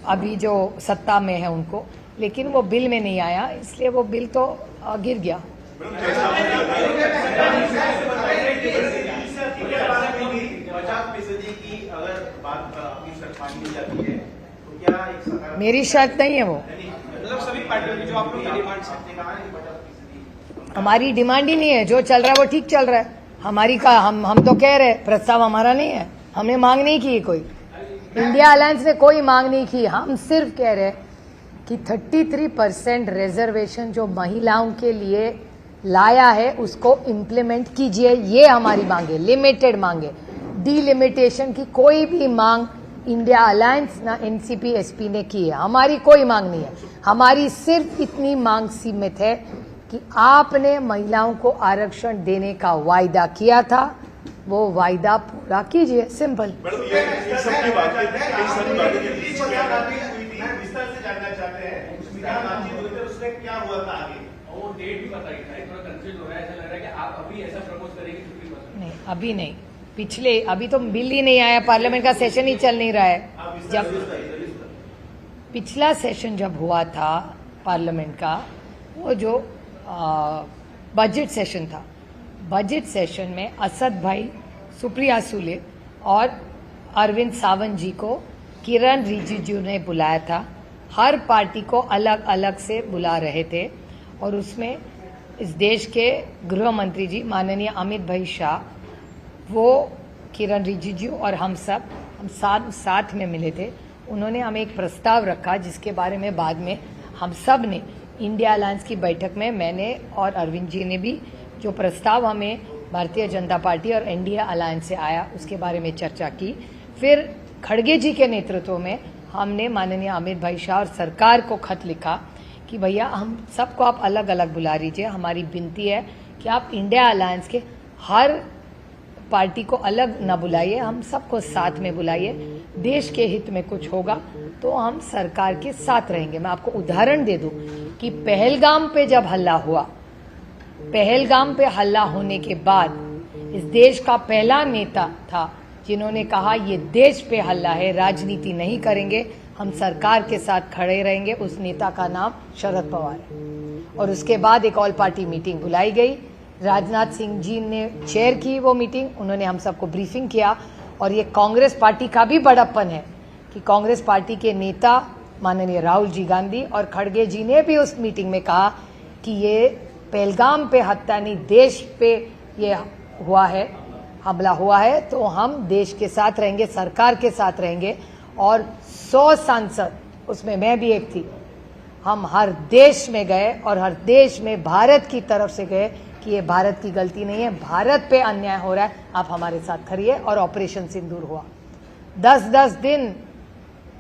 अभी जो सत्ता में है उनको, लेकिन वो बिल में नहीं आया, इसलिए वो बिल तो गिर गया। 50% की अगर बात अपनी शर्त मानी जाती है तो क्या एक सकारात्मक मेरी शर्त नहीं है वो, मतलब सभी पार्टियों की जो आप लोग की डिमांड है। आपने कहा है 50%। हमारी डिमांड ही नहीं है। जो चल रहा है वो ठीक चल रहा है। हमारी का हम तो कह रहे, प्रस्ताव हमारा नहीं है, हमने मांग नहीं की कोई, इंडिया अलायंस ने कोई मांग नहीं की। हम सिर्फ कह रहे कि 33% रिजर्वेशन जो महिलाओं के लिए लाया है उसको इम्प्लीमेंट कीजिए, ये हमारी मांग है, लिमिटेड मांग है। डीलिमिटेशन की कोई भी मांग इंडिया अलायंस ना एनसीपी एसपी ने की है, हमारी कोई मांग नहीं है। हमारी सिर्फ इतनी मांग सीमित है कि आपने महिलाओं को आरक्षण देने का वायदा किया था, वो वायदा पूरा कीजिए, सिंपल। मैडम ये सबकी बात है, कई सारी बातें के बीच में विस्तार से जानना चाहते हैं क्या बातचीत हुई थी, उसमें क्या हुआ था आगे, और वो डेट भी बताइए, थोड़ा कंफ्यूज हो रहा है, ऐसा लग रहा है कि आप अभी ऐसा प्रपोज करेंगे 50%। नहीं, अभी नहीं, पिछले अभी तो बिल ही नहीं आया, पार्लियामेंट का सेशन ही चल नहीं रहा है। जब पिछला सेशन जब हुआ था पार्लियामेंट का, वो जो बजट सेशन था, बजट सेशन में असद भाई, सुप्रिया सुले और अरविंद सावंत जी को किरण रिजिजू ने बुलाया था। हर पार्टी को अलग अलग से बुला रहे थे और उसमें इस देश के गृह मंत्री जी माननीय अमित भाई शाह, वो किरण रिजिजू और हम साथ में मिले थे। उन्होंने हमें एक प्रस्ताव रखा जिसके बारे में बाद में हम सब ने इंडिया अलायंस की बैठक में, मैंने और अरविंद जी ने भी, जो प्रस्ताव हमें भारतीय जनता पार्टी और एनडीए अलायंस से आया उसके बारे में चर्चा की। फिर खड़गे जी के नेतृत्व में हमने माननीय अमित भाई शाह और सरकार को खत लिखा कि भैया हम सबको आप अलग अलग बुला लीजिए, हमारी विनती है कि आप इंडिया अलायंस के हर पार्टी को अलग न बुलाइए, हम सबको साथ में बुलाइए। देश के हित में कुछ होगा तो हम सरकार के साथ रहेंगे। मैं आपको उदाहरण दे दूं कि पहलगाम पे जब हल्ला हुआ, पहलगाम पे हल्ला होने के बाद इस देश का पहला नेता था जिन्होंने कहा ये देश पे हल्ला है, राजनीति नहीं करेंगे, हम सरकार के साथ खड़े रहेंगे। उस नेता का नाम शरद पवार है। और उसके बाद एक ऑल पार्टी मीटिंग बुलाई गई, राजनाथ सिंह जी ने चेयर की वो मीटिंग, उन्होंने हम सबको ब्रीफिंग किया। और ये कांग्रेस पार्टी का भी बड़प्पन है कि कांग्रेस पार्टी के नेता माननीय राहुल जी गांधी और खड़गे जी ने भी उस मीटिंग में कहा कि ये पहलगाम पे हत्या नहीं, देश पे ये हुआ है, हमला हुआ है, तो हम देश के साथ रहेंगे, सरकार के साथ रहेंगे। और 100 सांसद, उसमें मैं भी एक थी, हम हर देश में गए और हर देश में भारत की तरफ से गए कि ये भारत की गलती नहीं है, भारत पे अन्याय हो रहा है, आप हमारे साथ खड़िए। और ऑपरेशन सिंदूर हुआ। 10-10 दिन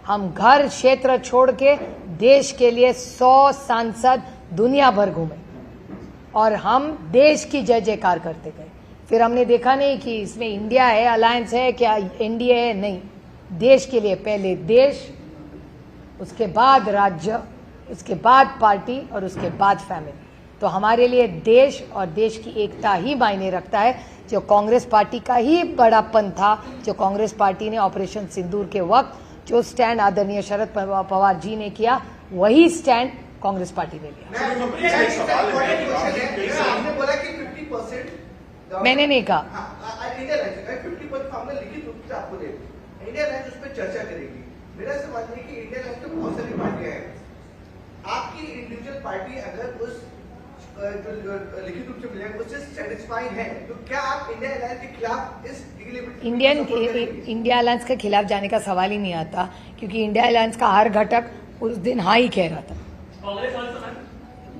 हम घर क्षेत्र छोड़ के देश के लिए 100 सांसद दुनिया भर घूमे और हम देश की जय जयकार करते गए। फिर हमने देखा नहीं कि इसमें इंडिया है, अलायंस है, क्या एनडीए है, नहीं, देश के लिए पहले देश, उसके बाद राज्य, उसके बाद पार्टी और उसके बाद फैमिली। तो हमारे लिए देश और देश की एकता ही मायने रखता है, जो कांग्रेस पार्टी का ही बड़ापन था, जो कांग्रेस पार्टी ने ऑपरेशन सिंदूर के वक्त जो स्टैंड आदरणीय शरद पवार जी ने किया, वही स्टैंड कांग्रेस पार्टी ने लिया। मैंने नहीं कहा, चर्चा करेगी। मेरा सवाल है कि इंडिया अलायंस में बहुत सारी पार्टियां हैं, आपकी इंडिविजुअल पार्टी अगर उस जो लिखित रूप से मिलेगा उससे सेटिस्फाइड है, तो क्या आप इंडिया अलायंस के खिलाफ इस इंडिया अलायंस के खिलाफ जाने का सवाल ही नहीं आता, क्योंकि इंडिया अलायंस का हर घटक उस दिन हाँ ही कह रहा था।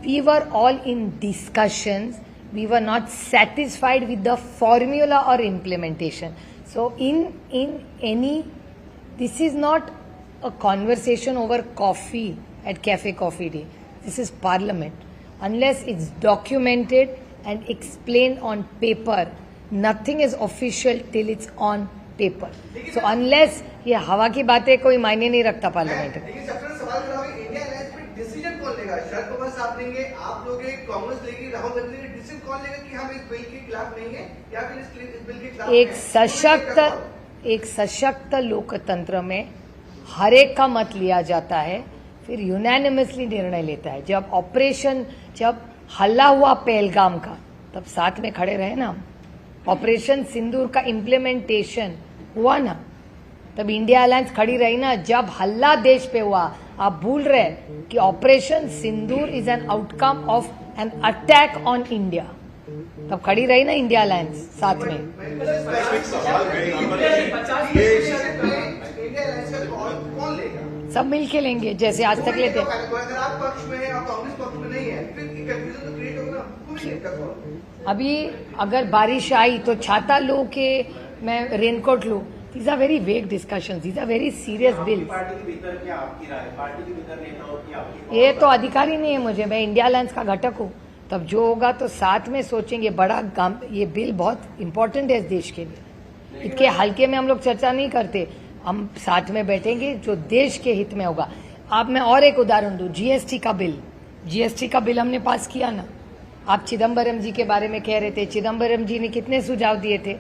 We were all in discussions, we were not satisfied with the formula or implementation. So in any, this is not a conversation over coffee at Cafe Coffee Day. This is Parliament. Unless it's documented and explained on paper, nothing is official till it's on paper. So unless ये हवा की बातें कोई मायने नहीं रखता parliament में। देंगे, आप लोगे, कांग्रेस लेगी, राहुल गांधी लेगी, डिसीजन कौन लेगा कि हम इस बिल के खिलाफ नहीं है या फिर इस बिल के खिलाफ एक सशक्त लोकतंत्र में हर एक का मत लिया जाता है, फिर यूनानिमसली निर्णय लेता है। जब हल्ला हुआ पहलगाम का, तब साथ में खड़े रहे ना हम। ऑपरेशन सिंदूर का इम्प्लीमेंटेशन हुआ ना, तब इंडिया अलायंस खड़ी रही ना। जब हल्ला देश पे हुआ, आप भूल रहे कि operation Sindur is an outcome of an attack on India, तब खड़ी रही ना इंडिया अलायंस साथ में। कौन लेगा? सब मिल के लेंगे जैसे आज तक लेते। अगर आप पक्ष में है और कांग्रेस पक्ष में नहीं है, फिर कंफ्यूजन तो क्रिएट होगा। कौन लेगा कौन? अभी अगर बारिश आई तो छाता लूं कि मैं रेनकोट लूं, these are very vague discussions, these are very serious bills. Party के भीतर क्या आपकी राय, पार्टी के भीतर नेताओं की आपकी? ये तो अधिकार ही नहीं है मुझे, मैं इंडिया अलायंस का घटक हूँ। तब जो होगा तो साथ में सोचेंगे। बड़ा काम, ये बिल बहुत इंपॉर्टेंट है इस देश के लिए, इतने हल्के में हम लोग चर्चा नहीं करते। हम साथ में बैठेंगे जो देश के हित में होगा। अब मैं और एक उदाहरण दूं, जीएसटी का बिल हमने पास किया ना। आप चिदम्बरम जी के बारे में कह रहे थे, चिदम्बरम जी ने कितने सुझाव दिए थे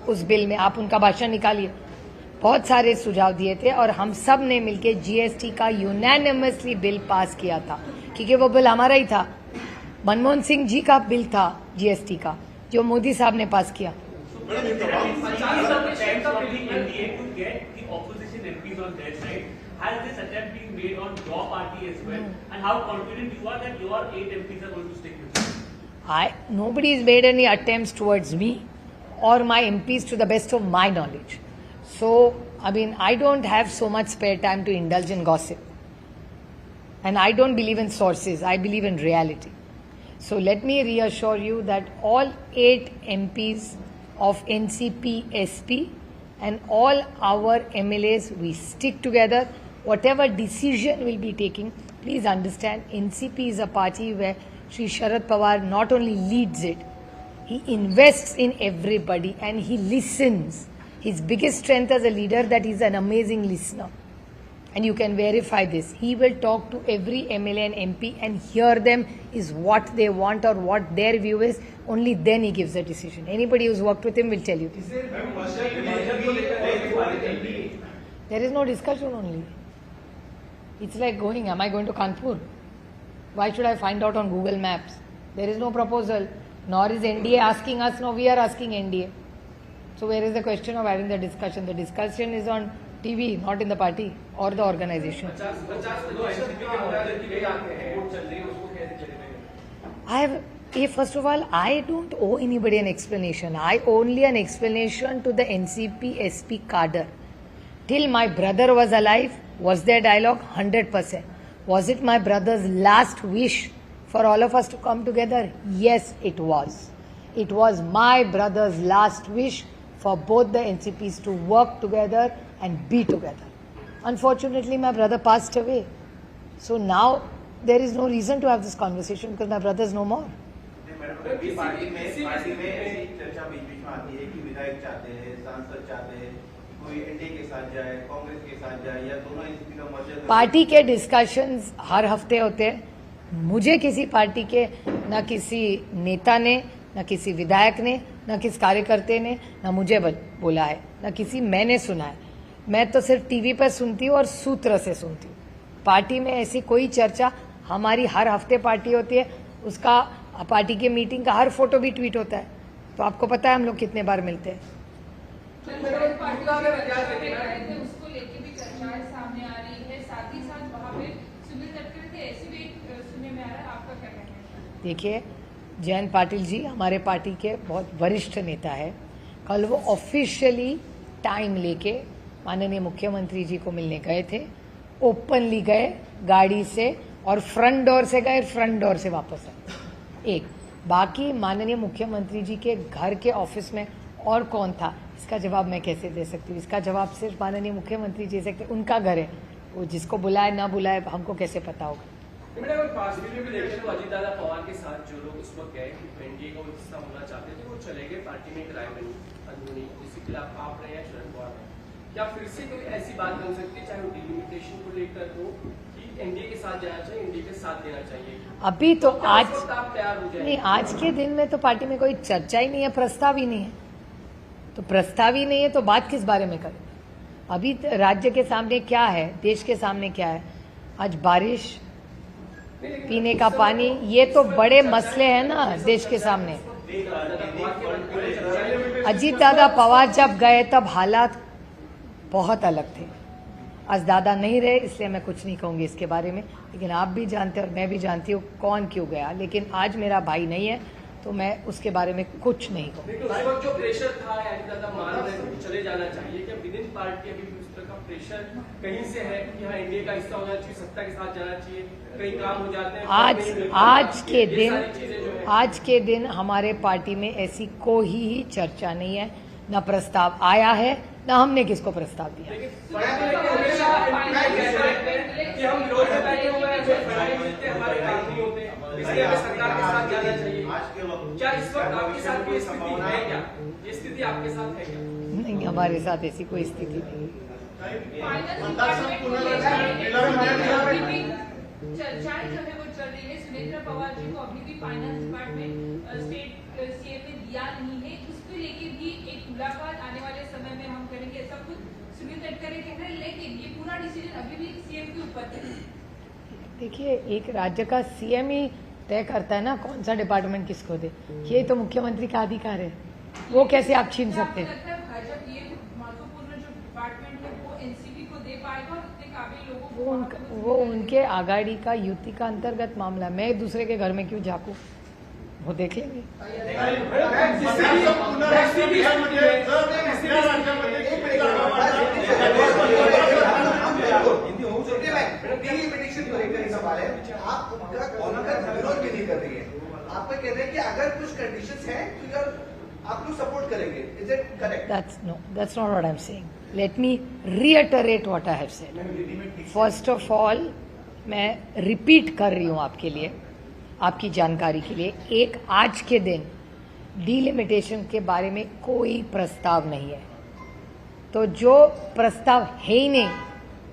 उस बिल में, आप उनका भाषण निकालिए। बहुत सारे सुझाव दिए थे और हम सब ने मिलकर जीएसटी का यूनानिमसली बिल पास किया था, क्योंकि वो बिल हमारा ही था। मनमोहन सिंह जी का बिल था जीएसटी का, जो मोदी साहब ने पास किया। Nobody has made any attempts towards me or my MPs to the best of my knowledge. So, I don't have so much spare time to indulge in gossip. And I don't believe in sources, I believe in reality. So let me reassure you that all 8 MPs of NCP, SP and all our MLAs, we stick together. Whatever decision we'll be taking, please understand, NCP is a party where Shri Sharad Pawar not only leads it, he invests in everybody and he listens. His biggest strength as a leader that he's an amazing listener. And you can verify this. He will talk to every MLA and MP and hear them is what they want or what their view is. Only then he gives a decision. Anybody who's worked with him will tell you this. There is no discussion only. It's like going, am I going to Kanpur? Why should I find out on Google Maps? There is no proposal. Nor is NDA asking us, nor we are asking NDA. So where is the question of having the discussion? The discussion is on TV, not in the party or the organization. First of all, I don't owe anybody an explanation. I only an explanation to the NCP SP cadre. Till my brother was alive, was there dialogue? 100%. Was it my brother's last wish for all of us to come together? Yes, it was. It was my brother's last wish for both the NCPs to work together and be together. Unfortunately, my brother passed away. So now there is no reason to have this conversation because my brother is no more. Party में ऐसी चर्चा beach में आती है कि विधायक चाहते हैं, सांसद चाहते हैं, कोई एनडीए के साथ जाए, कांग्रेस के साथ जाए या दोनों एनसीपी का मर्जर। पार्टी के डिस्कशंस हर हफ्ते होते हैं। मुझे किसी पार्टी के न किसी नेता ने, न किसी विधायक ने, न किसी कार्यकर्ता ने न मुझे बोला है, न किसी मैंने सुना है। मैं तो सिर्फ टीवी पर सुनती हूँ और सूत्र से सुनती हूँ। पार्टी में ऐसी कोई चर्चा, हमारी हर हफ्ते पार्टी होती है, उसका पार्टी की मीटिंग का हर फोटो भी ट्वीट होता है, तो आपको पता है हम लोग कितने बार मिलते हैं। उसको लेके भी चर्चाएं सामने आ रही है, साथ ही साथ वहाँ पे सुनील तटकरे थे, ऐसे भी सुनने में आ रहा है। आपका क्या कहना है? देखिए, जयंत पाटिल जी हमारे पार्टी के बहुत वरिष्ठ नेता है। कल वो ऑफिशियली टाइम लेके माननीय मुख्यमंत्री जी को मिलने गए थे। ओपनली गए गाड़ी से और फ्रंट डोर से गए, फ्रंट डोर से वापस आए। एक बाकी माननीय मुख्यमंत्री जी के घर के ऑफिस में और कौन था, इसका जवाब मैं कैसे दे सकती हूँ? इसका जवाब सिर्फ माननीय मुख्यमंत्री जी सकते। उनका घर है, वो जिसको बुलाए ना बुलाए हमको कैसे पता होगा? पास वीडियो भी देखे तो अजीत दादा पवार के साथ जो लोग उस वक्त गए एनडीए का हिस्सा होना चाहते थे वो चले गए, पार्टी में एक राय बनी अंदरूनी, जिसके खिलाफ आप रहे हैं शरद पवार। क्या फिर से कोई ऐसी बात बन सकती है, चाहे वो डिलिमिटेशन को लेकर हो कि एनडीए के साथ जाना चाहिए, एनडीए के साथ देना चाहिए? अभी तो क्या आज इस वक्त आप तैयार हो जाए? नहीं, आज के दिन में तो पार्टी में कोई चर्चा ही नहीं है, प्रस्ताव ही नहीं है। तो प्रस्ताव ही नहीं है तो बात किस बारे में करें? अभी राज्य के सामने क्या है, देश के सामने क्या है? आज बारिश, पीने का पानी, ये तो बड़े मसले हैं ना देश के सामने। अजीत दादा पवार जब गए तब हालात बहुत अलग थे। आज दादा नहीं रहे, इसलिए मैं कुछ नहीं कहूंगी इसके बारे में, लेकिन आप भी जानते हैं और मैं भी जानती हूँ कौन क्यों गया। लेकिन आज मेरा भाई नहीं है तो मैं उसके बारे में कुछ नहीं कहूँगी। लेकिन उस वक्त जो प्रेशर था, यानी दादा मान रहे थे कि चले जाना चाहिए, क्या विद इन पार्टी अभी भी उस तरह का प्रेशर कहीं से है कि हाँ एनडीए का हिस्सा होना चाहिए, सत्ता के साथ जाना चाहिए, कई काम हो जाते हैं? आज के दिन हमारे पार्टी में ऐसी कोई ही चर्चा नहीं है, न प्रस्ताव आया है, न हमने किसको प्रस्ताव दिया। कि हम विरोध में बैठे हुए हैं, जो फैसले मिलते हैं, हमारे काम नहीं होते, इसलिए हमें सरकार के साथ जाना चाहिए। आज के वक्त क्या इस वक्त आपके साथ कोई स्थिति है क्या? ये स्थिति आपके साथ है क्या? नहीं, हमारे साथ ऐसी कोई स्थिति नहीं। चर्चाएं जो है वो चल रही है, सुनेत्रा पवार जी को अभी भी फाइनेंस डिपार्टमेंट स्टेट सीएम ने दिया नहीं है, उसको लेके भी एक मुलाकात आने वाले समय में हम करेंगे, ऐसा कुछ सुनील तटकरे कह रहे हैं, लेकिन ये पूरा डिसीजन अभी भी सीएम के ऊपर है। देखिए, एक राज्य का सीएम ही तय करता है ना कौन सा डिपार्टमेंट किसको दे, ये तो मुख्यमंत्री का अधिकार है, वो कैसे आप छीन सकते हैं? भाजपा ये महत्वपूर्ण जो डिपार्टमेंट है वो एनसीपी को दे पाएगा और उतने काबिल लोगों को वो उनके आघाड़ी का युति का अंतर्गत मामला, मैं दूसरे के घर में क्यों झांकू, वो देख लेंगे। आप उनका विरोध भी नहीं कर रही है, आपको कह रहे हैं कि अगर कुछ कंडीशंस हैं तो आप लोग सपोर्ट करेंगे, is it correct? That's not what I'm saying. Let me reiterate what I have said. First of all, मैं रिपीट कर रही हूँ आपके लिए, आपकी जानकारी के लिए, एक आज के दिन डिलिमिटेशन के बारे में कोई प्रस्ताव नहीं है। तो जो प्रस्ताव है ही नहीं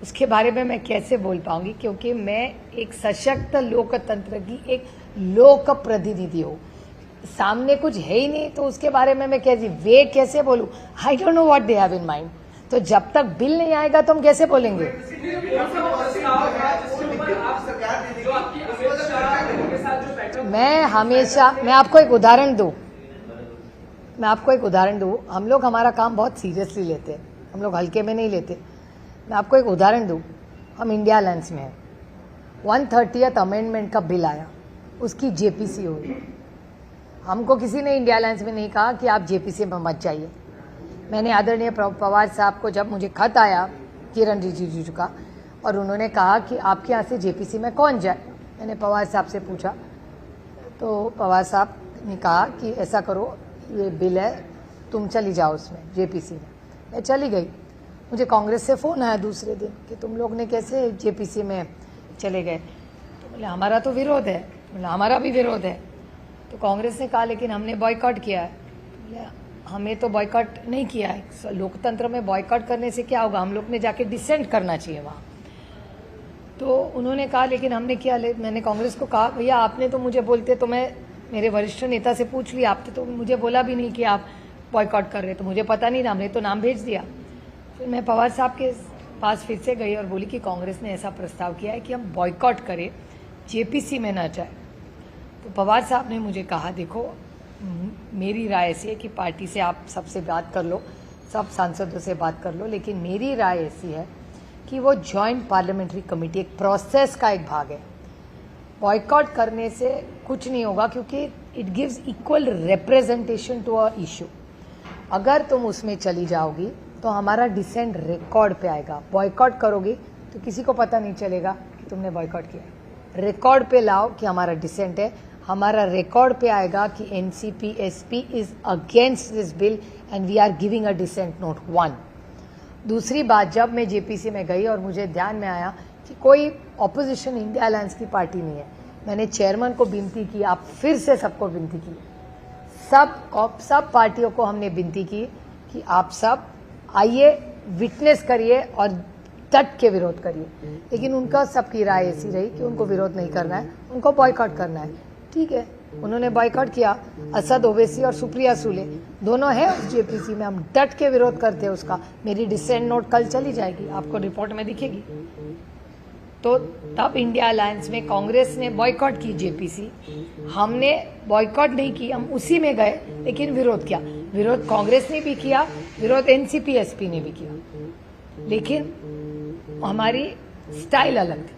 उसके बारे में मैं कैसे बोल पाऊंगी, क्योंकि मैं एक सशक्त लोकतंत्र की एक लोक प्रतिनिधि हूँ। सामने कुछ है ही नहीं तो उसके बारे में मैं कैसे बोलूं? I don't know what they have in mind. तो जब तक बिल नहीं आएगा तो हम कैसे बोलेंगे? मैं आपको एक उदाहरण दूं, हम लोग हमारा काम बहुत सीरियसली लेते हैं, हम लोग हल्के में नहीं लेते। मैं आपको एक उदाहरण दूं, हम इंडिया अलायंस में हैं, 130th अमेंडमेंट का बिल आया, उसकी जेपीसी हुई। हमको किसी ने इंडिया अलायंस में नहीं कहा कि आप जेपीसी में मत जाइए। मैंने आदरणीय पवार साहब को, जब मुझे खत आया किरण रिजिजू का और उन्होंने कहा कि आपके यहाँ से जेपीसी में कौन जाए, मैंने पवार साहब से पूछा तो पवार साहब ने कहा कि ऐसा करो, ये बिल है, तुम चली जाओ उसमें जेपीसी में। मैं चली गई, मुझे कांग्रेस से फ़ोन आया दूसरे दिन कि तुम लोग ने कैसे जेपीसी में चले गए। तो बोले हमारा तो विरोध है। बोले हमारा भी विरोध है। तो कांग्रेस ने कहा लेकिन हमने बॉयकॉट किया है। बोले हमें तो बॉयकॉट नहीं किया है, लोकतंत्र में बॉयकॉट करने से क्या होगा, हम लोग ने जाके डिसेंट करना चाहिए वहाँ। तो उन्होंने कहा लेकिन हमने किया। मैंने कांग्रेस को कहा भैया आपने तो मुझे बोलते, तो मैं मेरे वरिष्ठ नेता से पूछ लिया, आपने तो मुझे बोला भी नहीं कि आप बॉयकॉट कर रहे, तो मुझे पता नहीं ना, हमने तो नाम भेज दिया। फिर मैं पवार साहब के पास फिर से गई और बोली कि कांग्रेस ने ऐसा प्रस्ताव किया है कि हम बॉयकॉट करें, जेपीसी में ना जाए। तो पवार साहब ने मुझे कहा देखो मेरी राय ऐसी है कि पार्टी से आप सबसे बात कर लो, सब सांसदों से बात कर लो, लेकिन मेरी राय ऐसी है कि वो जॉइंट पार्लियामेंट्री कमेटी एक प्रोसेस का एक भाग है। बॉयकॉट करने से कुछ नहीं होगा क्योंकि it gives equal representation to a issue. अगर तुम उसमें चली जाओगी तो हमारा डिसेंट रिकॉर्ड पे आएगा। बॉयकॉट करोगी तो किसी को पता नहीं चलेगा कि तुमने बॉयकॉट किया। रिकॉर्ड पे लाओ कि हमारा डिसेंट है, हमारा रिकॉर्ड पे आएगा कि NCP SP is against this bill and we are giving a dissent note 1। दूसरी बात, जब मैं जेपीसी में गई और मुझे ध्यान में आया कि कोई ऑपोजिशन इंडिया अलायंस की पार्टी नहीं है, मैंने चेयरमैन को विनती की, आप फिर से सबको विनती की, सब पार्टियों को हमने विनती की कि आप सब आइए, विटनेस करिए और डट के विरोध करिए। लेकिन उनका सबकी राय ऐसी रही कि उनको विरोध नहीं करना है, उनको बॉयकॉट करना है। ठीक है, उन्होंने बॉयकॉट किया। असद ओवैसी और सुप्रिया सुले दोनों हैं उस जेपीसी में, हम डट के विरोध करते हैं उसका। मेरी डिसेंट नोट कल चली जाएगी, आपको रिपोर्ट में दिखेगी। तो तब इंडिया अलायंस में कांग्रेस ने बॉयकॉट की जेपीसी, हमने बॉयकॉट नहीं की, हम उसी में गए लेकिन विरोध किया। विरोध कांग्रेस ने भी किया, विरोध एनसीपी एसपी ने भी किया, लेकिन हमारी स्टाइल अलग थी।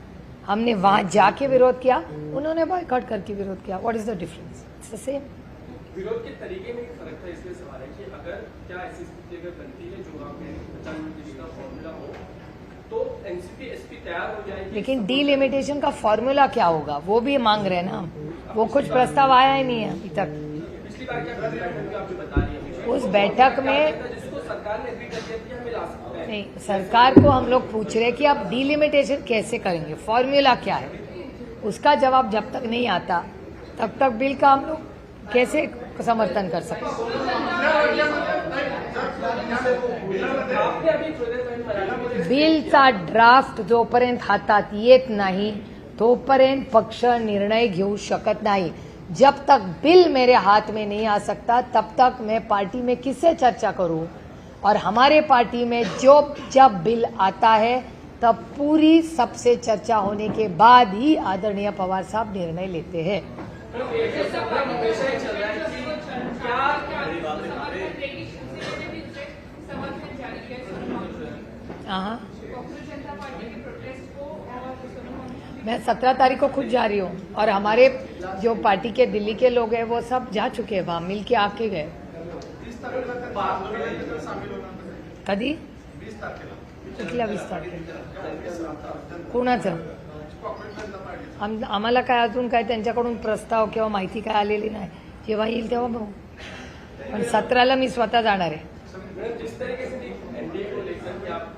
हमने वहां जाके विरोध किया, उन्होंने बॉयकॉट करके विरोध किया। What is the difference? It's the same. विरोध के तरीके में फर्क था, इसलिए सवाल है कि अगर क्या ऐसी स्थिति अगर बनती है जो आपने 50 का फॉर्मूला हो तो एनसीपी एसपी तैयार हो जाएगी। लेकिन डीलिमिटेशन का फॉर्मूला क्या होगा वो भी मांग रहे हैं ना हम, वो कुछ प्रस्ताव आया ही नहीं है अभी तक। पिछली बार क्या बैठक में आपने बता रही है उस बैठक में जिसको सरकार ने एग्री कर दिया कि हमें ला सकते हैं। नहीं, सरकार को हम लोग पूछ रहे हैं कि आप डीलिमिटेशन कैसे करेंगे, फॉर्मूला क्या है, उसका जवाब जब तक नहीं आता तब तक बिल का हम लोग कैसे समर्थन कर सकते हैं। आपने अभी थोड़ी देर पहले मराठी बिलचा ड्राफ्ट जोपर्यंत हातात येत नाही तोपर्यंत पक्ष निर्णय घेऊ शकत नाही। जब तक बिल मेरे हाथ में नहीं आ सकता तब तक मैं पार्टी में किससे चर्चा करूं? और हमारे पार्टी में जब बिल आता है तब पूरी सबसे चर्चा होने के बाद ही आदरणीय पवार साहब निर्णय लेते हैं। हमेशा ही चल रहा है कि क्या समर्थन जारी किया हाँ, कांग्रेस जनता पार्टी के प्रोटेस्ट को और मैं 17 तारीख को खुद जा रही हूँ और हमारे जो पार्टी के दिल्ली के लोग हैं वो सब जा चुके हैं, वहाँ मिल के आके गए। कधी? कुठल्या 20 तारखेला? कोणाचं? आम्हाला काय अजून काय त्यांच्याकडून प्रस्ताव किंवा माहिती काय आलेली नाही, जेव्हा येईल तेव्हा बघू। पण 17ला मी स्वतः जाणार आहे। जिस तरीके से एनडीए को लेकर कि आप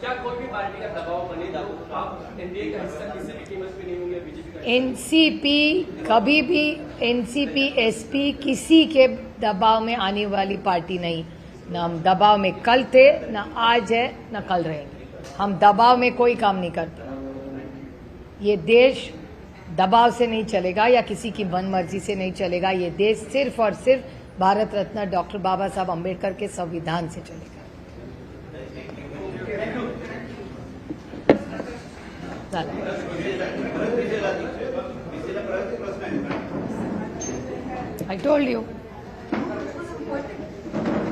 क्या कोई भी पार्टी का दबाव बनेगा तो आप एनडीए का हिस्सा किसी भी कीमत पे नहीं होंगे बीजेपी का? एनसीपी कभी भी एनसीपी एसपी किसी के दबाव में आने वाली पार्टी नहीं। न हम दबाव में कल थे, न आज है, न कल रहेंगे। हम दबाव में कोई काम नहीं करते। ये देश दबाव से नहीं चलेगा या किसी की मनमर्जी से नहीं चलेगा। ये देश सिर्फ और सिर्फ भारत रत्न डॉक्टर बाबा साहब अम्बेडकर के संविधान से चलेगा। I told you.